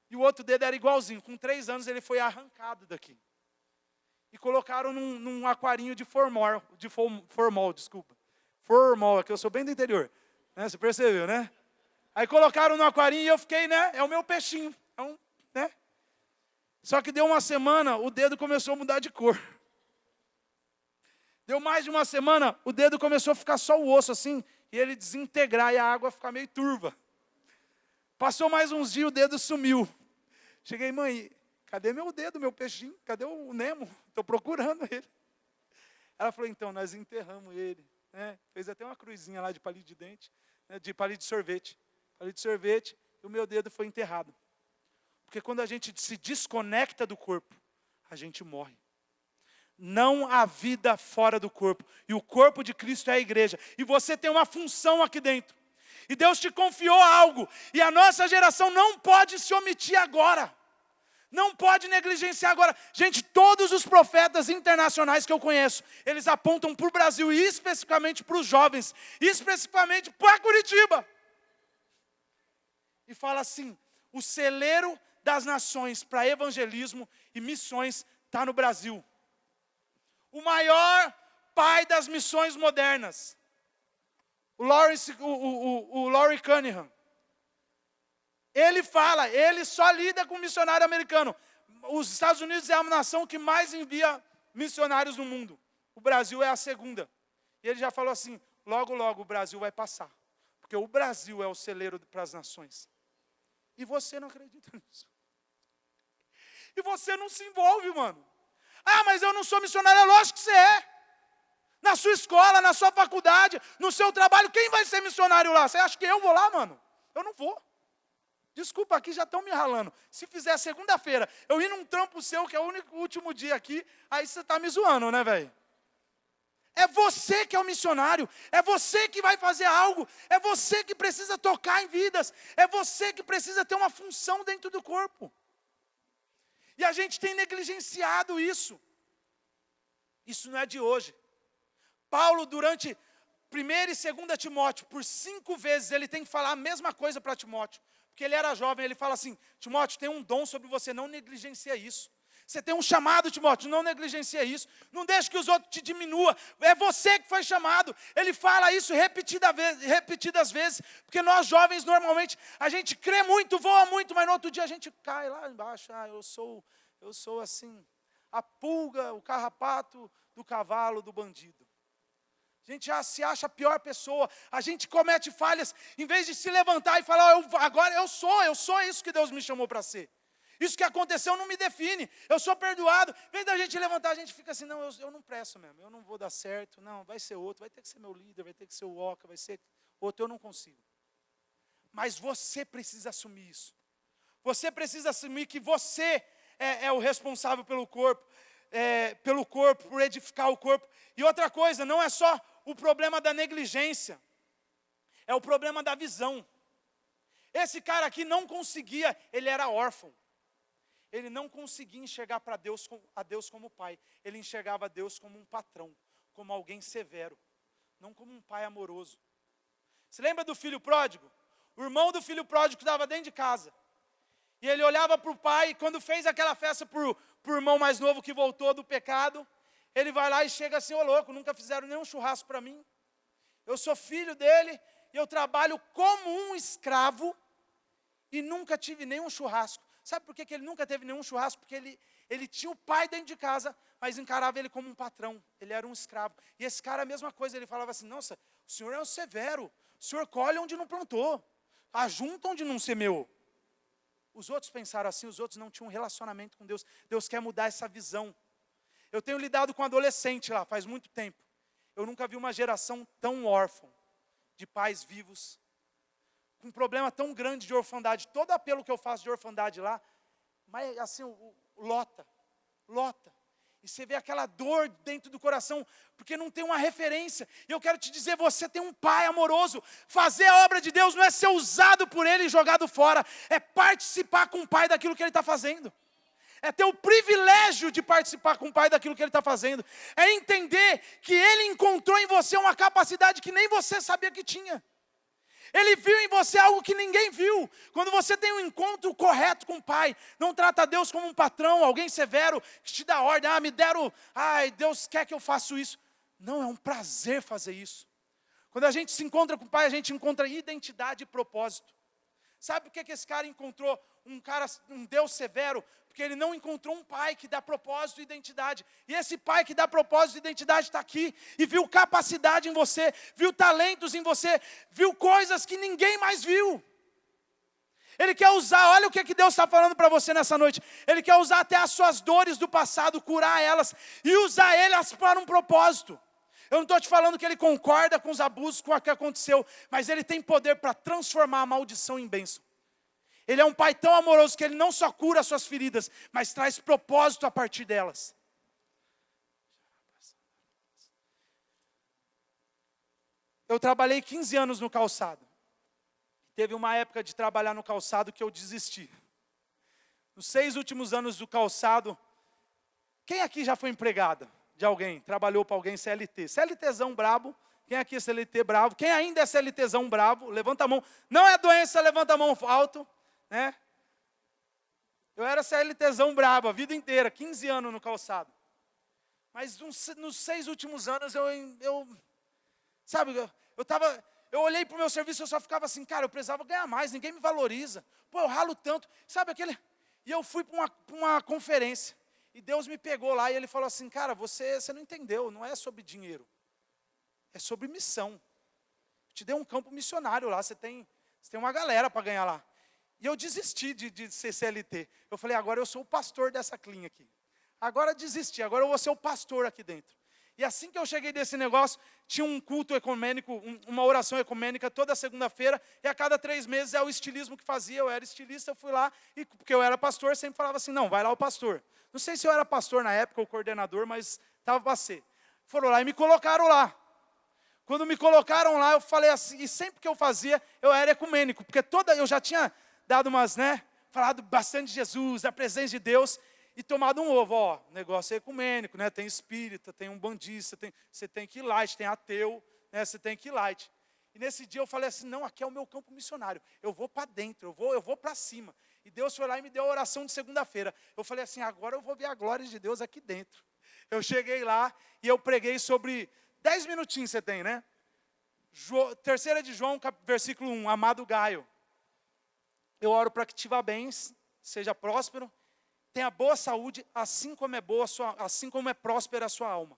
E o outro dedo era igualzinho. Com 3 anos ele foi arrancado daqui. E colocaram num aquarinho de formol, desculpa. Formol, que eu sou bem do interior. Né? Você percebeu, né? Aí colocaram no aquarinho e eu fiquei, né? É o meu peixinho. Né? Só que deu uma semana, o dedo começou a mudar de cor. Deu mais de uma semana, o dedo começou a ficar só o osso assim, e ele desintegrar e a água ficar meio turva. Passou mais uns dias, o dedo sumiu. Cheguei, mãe, cadê meu dedo, meu peixinho? Cadê o Nemo? Estou procurando ele. Ela falou, então, nós enterramos ele. Né? Fez até uma cruzinha lá de palito de dente, né? De palito de sorvete. Palito de sorvete, e o meu dedo foi enterrado. Porque quando a gente se desconecta do corpo, a gente morre. Não há vida fora do corpo. E o corpo de Cristo é a igreja. E você tem uma função aqui dentro. E Deus te confiou algo. E a nossa geração não pode se omitir agora. Não pode negligenciar agora. Gente, todos os profetas internacionais que eu conheço, eles apontam para o Brasil e especificamente para os jovens. Especificamente para Curitiba. E fala assim, o celeiro das nações para evangelismo e missões está no Brasil. O maior pai das missões modernas. O Laurie Cunningham, ele fala, ele só lida com missionário americano. Os Estados Unidos é a nação que mais envia missionários no mundo. O Brasil é a segunda. E ele já falou assim, logo, logo o Brasil vai passar. Porque o Brasil é o celeiro para as nações. E você não acredita nisso. E você não se envolve, mano. Ah, mas eu não sou missionário. É lógico que você é. Na sua escola, na sua faculdade, no seu trabalho, quem vai ser missionário lá? Você acha que eu vou lá, mano? Eu não vou. Desculpa, aqui já estão me ralando. Se fizer segunda-feira, eu ir num trampo seu, que é o último dia aqui, aí você está me zoando, né, velho? É você que é o missionário, é você que vai fazer algo, é você que precisa tocar em vidas, é você que precisa ter uma função dentro do corpo. E a gente tem negligenciado isso. Isso não é de hoje. Paulo, durante 1ª e 2ª Timóteo, por 5 vezes, ele tem que falar a mesma coisa para Timóteo. Porque ele era jovem, ele fala assim, Timóteo, tem um dom sobre você, não negligencia isso. Você tem um chamado, Timóteo, não negligencia isso. Não deixe que os outros te diminuam. É você que foi chamado. Ele fala isso repetidas vezes. Porque nós jovens, normalmente, a gente crê muito, voa muito, mas no outro dia a gente cai lá embaixo. Ah, eu sou assim, a pulga, o carrapato do cavalo do bandido. A gente já se acha a pior pessoa. A gente comete falhas, em vez de se levantar e falar, agora eu sou isso que Deus me chamou para ser. Isso que aconteceu não me define, eu sou perdoado. Em vez da gente levantar, a gente fica assim, não, eu não presto mesmo, eu não vou dar certo, não, vai ser outro, vai ter que ser meu líder, vai ter que ser o Oca, vai ser outro, eu não consigo. Mas você precisa assumir isso. Você precisa assumir que você é o responsável pelo corpo, por edificar o corpo. E outra coisa, não é só o problema da negligência, é o problema da visão. Esse cara aqui não conseguia, ele era órfão. Ele não conseguia enxergar a Deus como pai. Ele enxergava a Deus como um patrão, como alguém severo, não como um pai amoroso. Você lembra do filho pródigo? O irmão do filho pródigo estava dentro de casa. E ele olhava para o pai, e quando fez aquela festa para o irmão mais novo que voltou do pecado, ele vai lá e chega assim, ô louco, nunca fizeram nenhum churrasco para mim. Eu sou filho dele, e eu trabalho como um escravo, e nunca tive nenhum churrasco. Sabe por que ele nunca teve nenhum churrasco? Porque ele tinha o pai dentro de casa, mas encarava ele como um patrão. Ele era um escravo. E esse cara, a mesma coisa, ele falava assim, nossa, o senhor é um severo. O senhor colhe onde não plantou. Ajunta onde não semeou. Os outros pensaram assim, os outros não tinham um relacionamento com Deus. Deus quer mudar essa visão. Eu tenho lidado com adolescente lá, faz muito tempo. Eu nunca vi uma geração tão órfã, de pais vivos, com um problema tão grande de orfandade. Todo apelo que eu faço de orfandade lá, mas assim, lota. E você vê aquela dor dentro do coração, porque não tem uma referência. E eu quero te dizer, você tem um pai amoroso. Fazer a obra de Deus não é ser usado por Ele e jogado fora. É participar com o pai daquilo que Ele está fazendo. É ter o privilégio de participar com o pai daquilo que Ele está fazendo. É entender que Ele encontrou em você uma capacidade que nem você sabia que tinha. Ele viu em você algo que ninguém viu. Quando você tem um encontro correto com o Pai, não trata Deus como um patrão, alguém severo, que te dá ordem, Deus quer que eu faça isso. Não, é um prazer fazer isso. Quando a gente se encontra com o Pai, a gente encontra identidade e propósito. Sabe por que esse cara encontrou um Deus severo? Porque ele não encontrou um pai que dá propósito e identidade. E esse pai que dá propósito e identidade está aqui. E viu capacidade em você, viu talentos em você, viu coisas que ninguém mais viu. Ele quer usar, olha o que Deus está falando para você nessa noite. Ele quer usar até as suas dores do passado, curar elas e usar elas para um propósito. Eu não estou te falando que ele concorda com os abusos, com o que aconteceu, mas ele tem poder para transformar a maldição em bênção. Ele é um pai tão amoroso que ele não só cura as suas feridas, mas traz propósito a partir delas. Eu trabalhei 15 anos no calçado. Teve uma época de trabalhar no calçado que eu desisti. Nos 6 últimos anos do calçado, quem aqui já foi empregada de alguém? Trabalhou para alguém CLT? CLTzão brabo. Quem aqui é CLT bravo? Quem ainda é CLTzão bravo? Levanta a mão. Não é doença, levanta a mão alto. Né? Eu era CLTzão brabo a vida inteira, 15 anos no calçado. Mas nos 6 últimos anos eu olhei para o meu serviço e eu só ficava assim, cara, eu precisava ganhar mais, ninguém me valoriza. Pô, eu ralo tanto. Sabe aquele... E eu fui para uma conferência. E Deus me pegou lá e Ele falou assim, cara, você não entendeu, não é sobre dinheiro. É sobre missão. te dei um campo missionário lá, você tem uma galera para ganhar lá. E eu desisti de ser CLT. Eu falei, agora eu sou o pastor dessa clínica aqui. Agora eu desisti, agora eu vou ser o pastor aqui dentro. E assim que eu cheguei desse negócio, tinha um culto ecumênico, uma oração ecumênica toda segunda-feira, e a cada 3 meses é o estilismo que fazia, eu era estilista, eu fui lá, e porque eu era pastor, sempre falava assim, não, vai lá o pastor. Não sei se eu era pastor na época, ou coordenador, mas estava para ser. Foram lá e me colocaram lá. Quando me colocaram lá, eu falei assim, e sempre que eu fazia, eu era ecumênico, porque eu já tinha dado falado bastante de Jesus, da presença de Deus, e tomado um ovo, ó, negócio é ecumênico, né? Tem espírita, tem umbandista, você tem que ir light, tem ateu, né? Você tem que ir light. E nesse dia eu falei assim, não, aqui é o meu campo missionário, eu vou para dentro, eu vou para cima. E Deus foi lá e me deu a oração de segunda-feira. Eu falei assim, agora eu vou ver a glória de Deus aqui dentro. Eu cheguei lá e eu preguei sobre, 10 minutinhos você tem, né? 3 de João, versículo 1, amado Gaio. Eu oro para que te vá bem, seja próspero, tenha boa saúde, assim como é próspera a sua alma.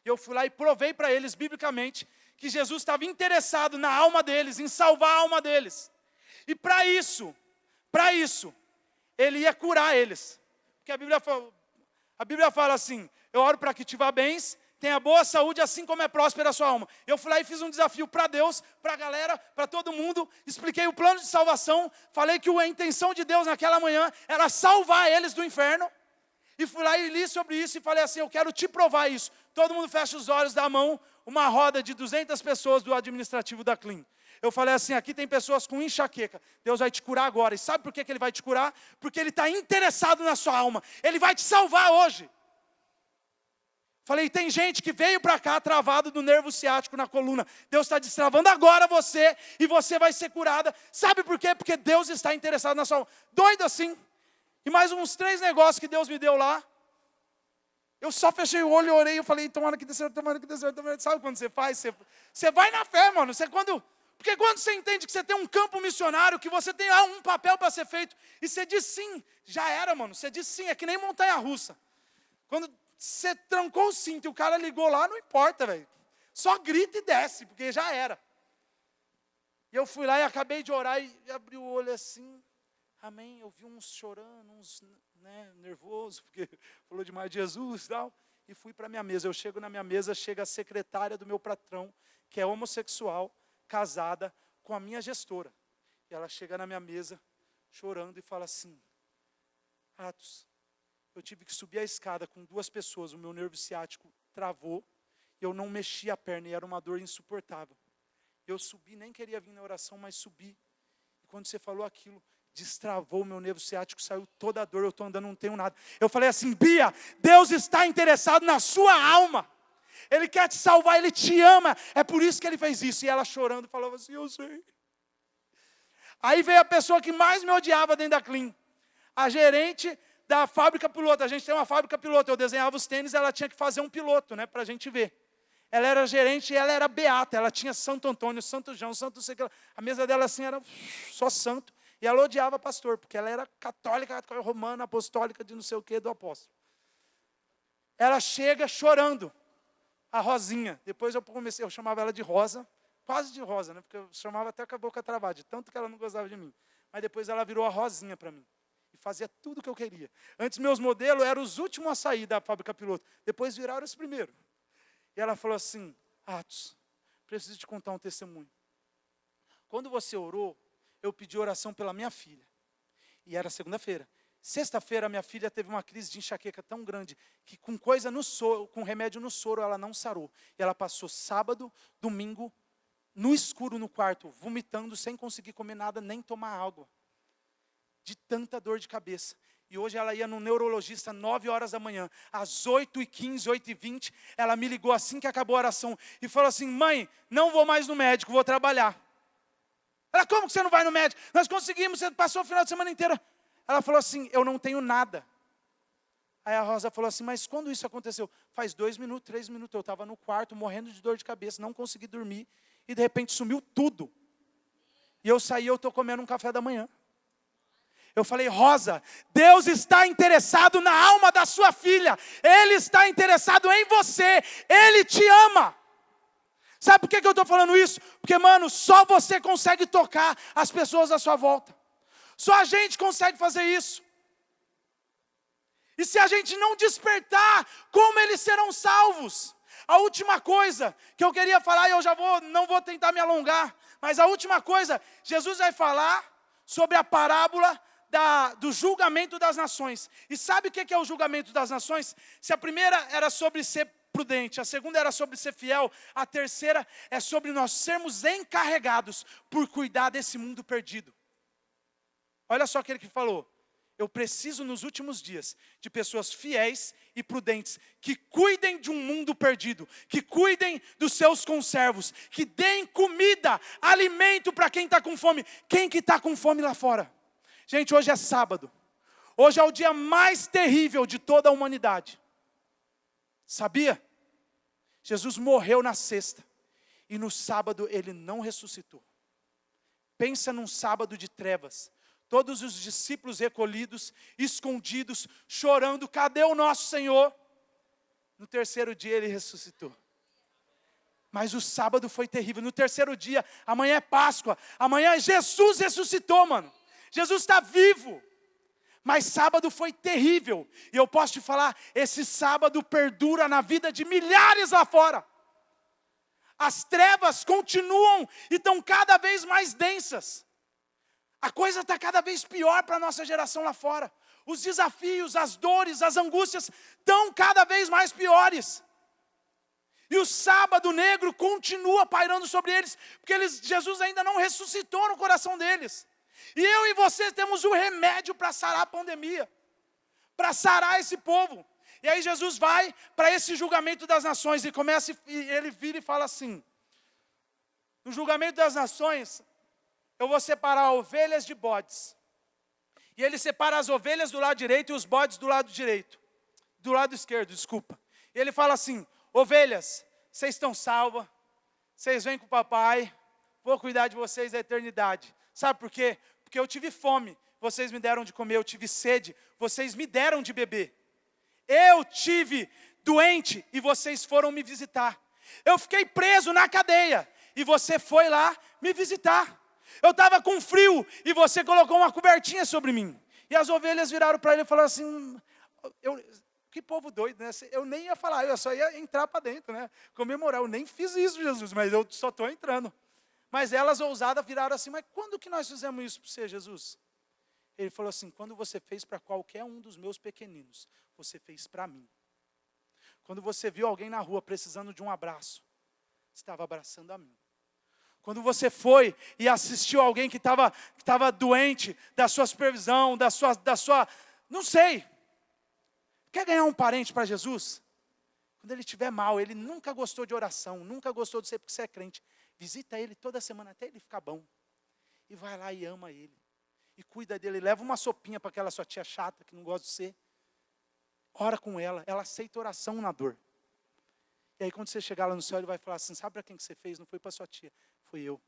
E eu fui lá e provei para eles, biblicamente, que Jesus estava interessado na alma deles, em salvar a alma deles. E para isso, ele ia curar eles. Porque a Bíblia fala assim, eu oro para que te vá bem, tenha boa saúde, assim como é próspera a sua alma. Eu fui lá e fiz um desafio para Deus, para a galera, para todo mundo. Expliquei o plano de salvação. Falei que a intenção de Deus naquela manhã era salvar eles do inferno. E fui lá e li sobre isso e falei assim, eu quero te provar isso. Todo mundo fecha os olhos, dá a mão, uma roda de 200 pessoas do administrativo da Clean. Eu falei assim, aqui tem pessoas com enxaqueca. Deus vai te curar agora. E sabe por que Ele vai te curar? Porque Ele está interessado na sua alma. Ele vai te salvar hoje. Falei, tem gente que veio para cá travado do nervo ciático na coluna. Deus está destravando agora você e você vai ser curada. Sabe por quê? Porque Deus está interessado na sua alma. Doido assim. E mais uns 3 negócios que Deus me deu lá. Eu só fechei o olho e orei. Eu falei, tomara que dê certo, tomara que dê certo. Sabe quando você faz? Você vai na fé, mano. Porque quando você entende que você tem um campo missionário, que você tem um papel para ser feito, e você diz sim, já era, mano. Você diz sim, é que nem montanha-russa. Quando você trancou o cinto e o cara ligou lá, não importa, velho. Só grita e desce, porque já era. E eu fui lá e acabei de orar e abri o olho assim. Amém. Eu vi uns chorando, uns nervosos, porque falou demais de Jesus e tal. E fui para a minha mesa. Eu chego na minha mesa, chega a secretária do meu patrão, que é homossexual, casada com a minha gestora. E ela chega na minha mesa, chorando e fala assim, Atos, eu tive que subir a escada com 2 pessoas, o meu nervo ciático travou, eu não mexi a perna e era uma dor insuportável. Eu subi, nem queria vir na oração, mas subi. E quando você falou aquilo, destravou o meu nervo ciático, saiu toda a dor, eu estou andando, não tenho nada. Eu falei assim, Bia, Deus está interessado na sua alma. Ele quer te salvar, Ele te ama. É por isso que Ele fez isso. E ela chorando, falava assim, eu sei. Aí veio a pessoa que mais me odiava dentro da Clean. A gerente da fábrica piloto. A gente tem uma fábrica piloto. Eu desenhava os tênis, ela tinha que fazer um piloto, né, para a gente ver. Ela era gerente e ela era beata. Ela tinha Santo Antônio, Santo João, Santo sei que lá. A mesa dela assim era só santo. E ela odiava pastor, porque ela era católica romana, apostólica de não sei o que do apóstolo. Ela chega chorando. A Rosinha. Depois eu chamava ela de Rosa. Quase de Rosa, né? Porque eu chamava até com a boca travada, de tanto que ela não gostava de mim. Mas depois ela virou a Rosinha para mim. E fazia tudo o que eu queria. Antes meus modelos eram os últimos a sair da fábrica piloto. Depois viraram os primeiros. E ela falou assim, Atos, preciso te contar um testemunho. Quando você orou, eu pedi oração pela minha filha. E era segunda-feira. Sexta-feira, minha filha teve uma crise de enxaqueca tão grande que com coisa no soro, com remédio no soro, ela não sarou. E ela passou sábado, domingo, no escuro no quarto, vomitando, sem conseguir comer nada, nem tomar água. De tanta dor de cabeça. E hoje ela ia no neurologista 9 horas da manhã. Às 8h15, 8h20, ela me ligou assim que acabou a oração. E falou assim, mãe, não vou mais no médico, vou trabalhar. Ela, como que você não vai no médico? Nós conseguimos, você passou o final de semana inteira. Ela falou assim, eu não tenho nada. Aí a Rosa falou assim, mas quando isso aconteceu? Faz 2 minutos, 3 minutos, eu estava no quarto, morrendo de dor de cabeça, não consegui dormir, e de repente sumiu tudo. E eu saí, eu estou comendo um café da manhã. Eu falei, Rosa, Deus está interessado na alma da sua filha, Ele está interessado em você, Ele te ama. Sabe por que eu estou falando isso? Porque, mano, só você consegue tocar as pessoas à sua volta. Só a gente consegue fazer isso. E se a gente não despertar, como eles serão salvos? A última coisa que eu queria falar, e eu não vou tentar me alongar, mas a última coisa, Jesus vai falar sobre a parábola do julgamento das nações. E sabe o que é o julgamento das nações? Se a primeira era sobre ser prudente, a segunda era sobre ser fiel, a terceira é sobre nós sermos encarregados por cuidar desse mundo perdido. Olha só aquele que falou: eu preciso nos últimos dias de pessoas fiéis e prudentes, que cuidem de um mundo perdido, que cuidem dos seus conservos, que deem comida, alimento para quem está com fome. Quem que está com fome lá fora? Gente, hoje é sábado. Hoje é o dia mais terrível de toda a humanidade. Sabia? Jesus morreu na sexta e no sábado ele não ressuscitou. Pensa num sábado de trevas. Todos os discípulos recolhidos, escondidos, chorando. Cadê o nosso Senhor? No terceiro dia ele ressuscitou. Mas o sábado foi terrível. No terceiro dia, amanhã é Páscoa. Amanhã Jesus ressuscitou, mano. Jesus está vivo. Mas sábado foi terrível. E eu posso te falar, esse sábado perdura na vida de milhares lá fora. As trevas continuam e estão cada vez mais densas. A coisa está cada vez pior para a nossa geração lá fora. Os desafios, as dores, as angústias estão cada vez mais piores. E o sábado negro continua pairando sobre eles, porque Jesus ainda não ressuscitou no coração deles. E eu e você temos o remédio para sarar a pandemia, para sarar esse povo. E aí Jesus vai para esse julgamento das nações e ele vira e fala assim: no julgamento das nações, eu vou separar ovelhas de bodes. E ele separa as ovelhas do lado direito e os bodes do lado esquerdo, desculpa. E ele fala assim: ovelhas, vocês estão salvas, vocês vêm com o papai, vou cuidar de vocês da eternidade. Sabe por quê? Porque eu tive fome, vocês me deram de comer, eu tive sede, vocês me deram de beber. Eu tive doente e vocês foram me visitar. Eu fiquei preso na cadeia e você foi lá me visitar. Eu estava com frio e você colocou uma cobertinha sobre mim. E as ovelhas viraram para ele e falaram assim: que povo doido, né? Eu nem ia falar, eu só ia entrar para dentro, né? Comemorar, eu nem fiz isso, Jesus, mas eu só estou entrando. Mas elas ousadas viraram assim: mas quando que nós fizemos isso para você, Jesus? Ele falou assim: quando você fez para qualquer um dos meus pequeninos, você fez para mim. Quando você viu alguém na rua precisando de um abraço, você estava abraçando a mim. Quando você foi e assistiu alguém que estava doente, da sua supervisão, da sua, não sei. Quer ganhar um parente para Jesus? Quando ele estiver mal, ele nunca gostou de oração, nunca gostou de ser porque você é crente. Visita ele toda semana até ele ficar bom. E vai lá e ama ele. E cuida dele, leva uma sopinha para aquela sua tia chata que não gosta de você. Ora com ela aceita oração na dor. E aí quando você chegar lá no céu, ele vai falar assim: sabe para quem que você fez? Não foi para sua tia, foi eu.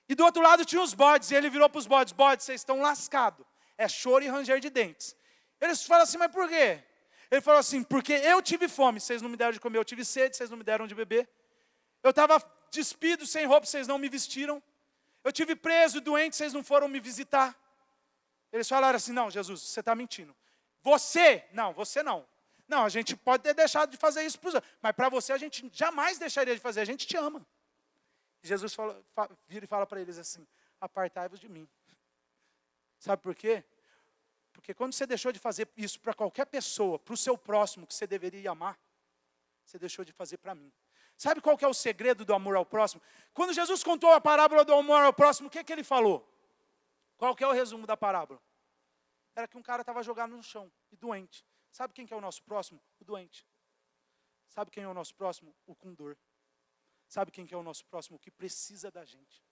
E do outro lado tinha os bodes, e ele virou para os bodes: bodes, vocês estão lascados, é choro e ranger de dentes. Eles falam assim: mas por quê? Ele falou assim: porque eu tive fome, vocês não me deram de comer, eu tive sede, vocês não me deram de beber. Eu estava despido, sem roupa, vocês não me vestiram. Eu tive preso, doente, vocês não foram me visitar. Eles falaram assim: não, Jesus, você está mentindo. Você não. Não, a gente pode ter deixado de fazer isso para os outros, mas para você a gente jamais deixaria de fazer, a gente te ama. E Jesus vira e fala para eles assim: apartai-vos de mim. Sabe por quê? Porque quando você deixou de fazer isso para qualquer pessoa, para o seu próximo que você deveria amar, você deixou de fazer para mim. Sabe qual que é o segredo do amor ao próximo? Quando Jesus contou a parábola do amor ao próximo, o que ele falou? Qual que é o resumo da parábola? Era que um cara estava jogado no chão e doente. Sabe quem que é o nosso próximo? O doente. Sabe quem é o nosso próximo? O com dor. Sabe quem que é o nosso próximo? O que precisa da gente.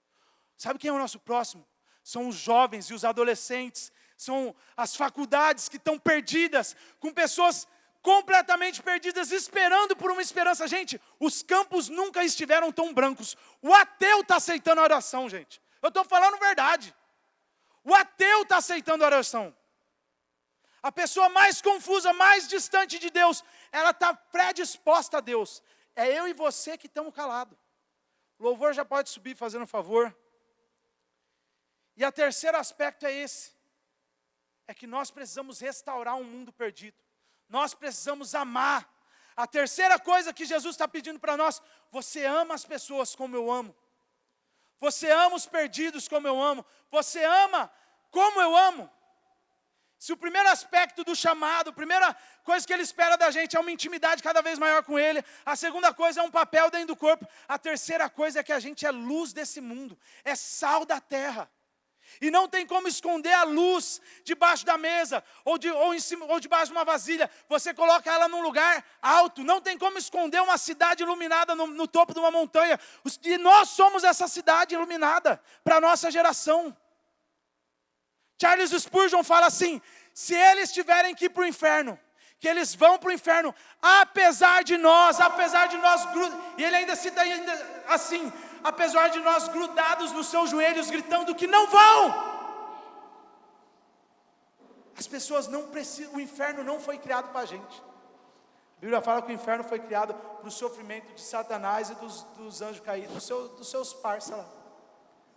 Sabe quem é o nosso próximo? São os jovens e os adolescentes. São as faculdades que estão perdidas, com pessoas completamente perdidas, esperando por uma esperança. Gente, os campos nunca estiveram tão brancos. O ateu está aceitando a oração, gente. Eu estou falando verdade. O ateu está aceitando a oração. A pessoa mais confusa, mais distante de Deus, ela está predisposta a Deus. É eu e você que estamos calados. O louvor já pode subir fazendo um favor. E o terceiro aspecto é esse. É que nós precisamos restaurar um mundo perdido. Nós precisamos amar. A terceira coisa que Jesus está pedindo para nós: você ama as pessoas como eu amo. Você ama os perdidos como eu amo. Você ama como eu amo. Se o primeiro aspecto do chamado, a primeira coisa que Ele espera da gente é uma intimidade cada vez maior com Ele. A segunda coisa é um papel dentro do corpo. A terceira coisa é que a gente é luz desse mundo. É sal da terra. E não tem como esconder a luz debaixo da mesa, ou debaixo de uma vasilha. Você coloca ela num lugar alto. Não tem como esconder uma cidade iluminada no topo de uma montanha. E nós somos essa cidade iluminada para a nossa geração. Charles Spurgeon fala assim: se eles tiverem que ir para o inferno, que eles vão para o inferno, apesar de nós, e ele ainda cita assim: apesar de nós grudados nos seus joelhos, gritando que não vão. As pessoas não precisam, o inferno não foi criado para a gente. A Bíblia fala que o inferno foi criado para o sofrimento de Satanás e dos anjos caídos, dos seus parça lá.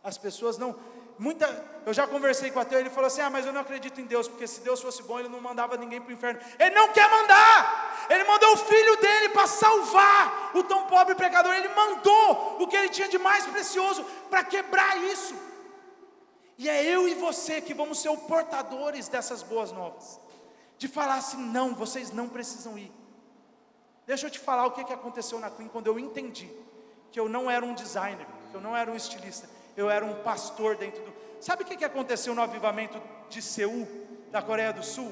As pessoas não... eu já conversei com o ateu, ele falou assim: mas eu não acredito em Deus, porque se Deus fosse bom, Ele não mandava ninguém para o inferno. Ele não quer mandar, Ele mandou o Filho dEle para salvar o tão pobre pecador. Ele mandou o que Ele tinha de mais precioso para quebrar isso. E é eu e você que vamos ser os portadores dessas boas novas, de falar assim: não, vocês não precisam ir. Deixa eu te falar o que aconteceu na Clean, quando eu entendi que eu não era um designer, que eu não era um estilista, eu era um pastor dentro do... Sabe o que aconteceu no avivamento de Seul, da Coreia do Sul?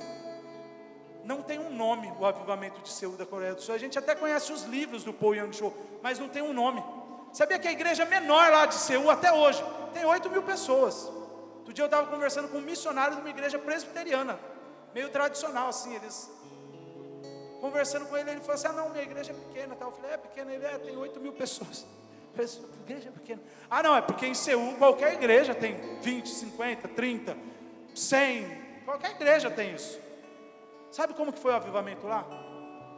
Não tem um nome o avivamento de Seul, da Coreia do Sul. A gente até conhece os livros do Paul Yang-cho, mas não tem um nome. Sabia que a igreja menor lá de Seul, até hoje, tem 8.000 pessoas. Outro dia eu estava conversando com um missionário de uma igreja presbiteriana, meio tradicional assim, eles... Conversando com ele, ele falou assim: não, minha igreja é pequena. Eu falei: é pequena? Ele tem 8.000 pessoas. Eu falei: igreja é pequena. Não, é porque em Seul qualquer igreja tem 20, 50, 30, 100. Qualquer igreja tem isso. Sabe como que foi o avivamento lá?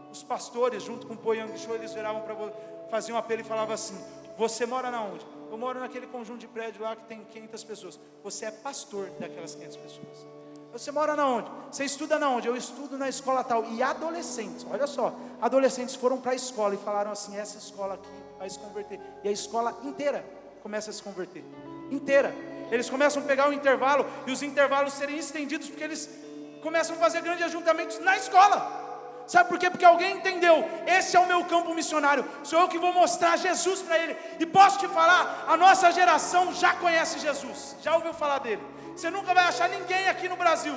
Os pastores, junto com o Paul Yang-cho, eles viravam para você, faziam um apelo e falavam assim: você mora na onde? Eu moro naquele conjunto de prédio lá que tem 500 pessoas. Você é pastor daquelas 500 pessoas. Você mora na onde? Você estuda na onde? Eu estudo na escola tal. E adolescentes, olha só, adolescentes foram para a escola e falaram assim: essa escola aqui vai se converter. E a escola inteira começa a se converter. Inteira. Eles começam a pegar o intervalo, e os intervalos serem estendidos, porque eles começam a fazer grandes ajuntamentos na escola. Sabe por quê? Porque alguém entendeu: esse é o meu campo missionário, sou eu que vou mostrar Jesus para ele. E posso te falar, a nossa geração já conhece Jesus, já ouviu falar dele. Você nunca vai achar ninguém aqui no Brasil,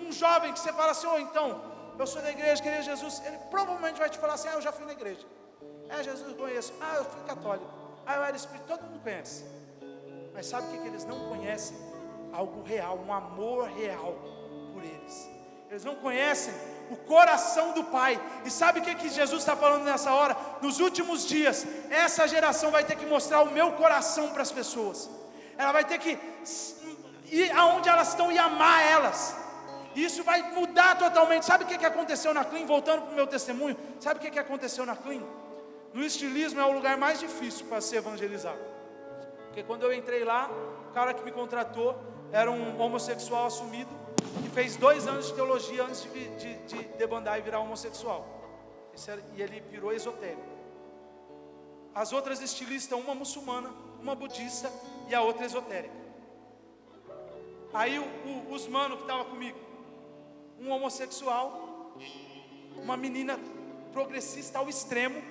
um jovem que você fala assim: então, eu sou da igreja, queria Jesus. Ele provavelmente vai te falar assim: eu já fui na igreja. Jesus eu conheço. Eu fui católico. Eu era espírita. Todo mundo conhece. Mas sabe o que eles não conhecem? Algo real, um amor real por eles. Eles não conhecem o coração do Pai. E sabe o que Jesus está falando nessa hora? Nos últimos dias, essa geração vai ter que mostrar o meu coração para as pessoas. Ela vai ter que ir aonde elas estão e amar elas. E isso vai mudar totalmente. Sabe o que aconteceu na Clean? Voltando para o meu testemunho, sabe o que aconteceu na Clean? No estilismo é o lugar mais difícil para se evangelizar. Porque quando eu entrei lá, o cara que me contratou era um homossexual assumido, que fez 2 anos de teologia antes de debandar e virar homossexual. E ele virou esotérico. As outras estilistas, uma muçulmana, uma budista e a outra esotérica. Aí os manos que estavam comigo, um homossexual, uma menina progressista ao extremo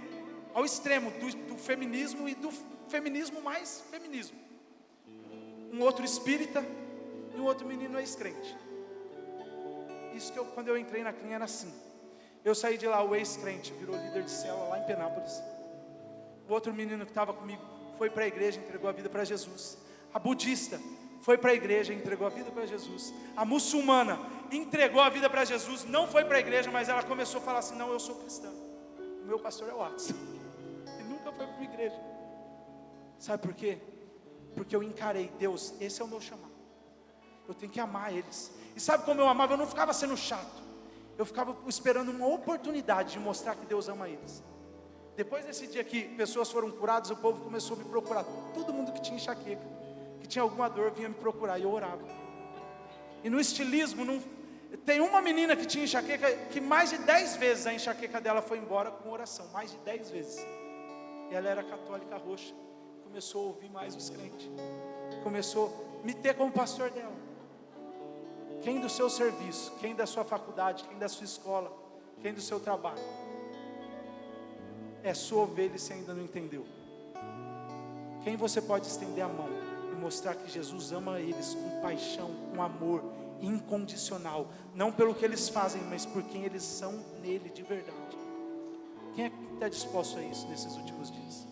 do feminismo e do feminismo mais feminismo. Um outro espírita e um outro menino ex-crente. Isso que quando eu entrei na Clean era assim. Eu saí de lá, o ex-crente virou líder de célula lá em Penápolis. O outro menino que estava comigo foi para a igreja e entregou a vida para Jesus. A budista foi para a igreja e entregou a vida para Jesus. A muçulmana entregou a vida para Jesus, não foi para a igreja, mas ela começou a falar assim: não, eu sou cristã. O meu pastor é o Watson. E nunca foi para uma igreja. Sabe por quê? Porque eu encarei: Deus, esse é o meu chamado. Eu tenho que amar eles. E sabe como eu amava? Eu não ficava sendo chato. Eu ficava esperando uma oportunidade de mostrar que Deus ama eles. Depois desse dia que pessoas foram curadas, o povo começou a me procurar. Todo mundo que tinha enxaqueca, que tinha alguma dor, vinha me procurar, e eu orava. E no estilismo, tem uma menina que tinha enxaqueca, que mais de 10 vezes a enxaqueca dela foi embora com oração, mais de 10 vezes. E ela era católica roxa, começou a ouvir mais os crentes, começou a me ter como pastor dela. Quem do seu serviço, quem da sua faculdade, quem da sua escola, quem do seu trabalho é sua ovelha e você ainda não entendeu? Quem você pode estender a mão e mostrar que Jesus ama eles com paixão, com amor incondicional, não pelo que eles fazem, mas por quem eles são nele de verdade? Quem é que está disposto a isso nesses últimos dias?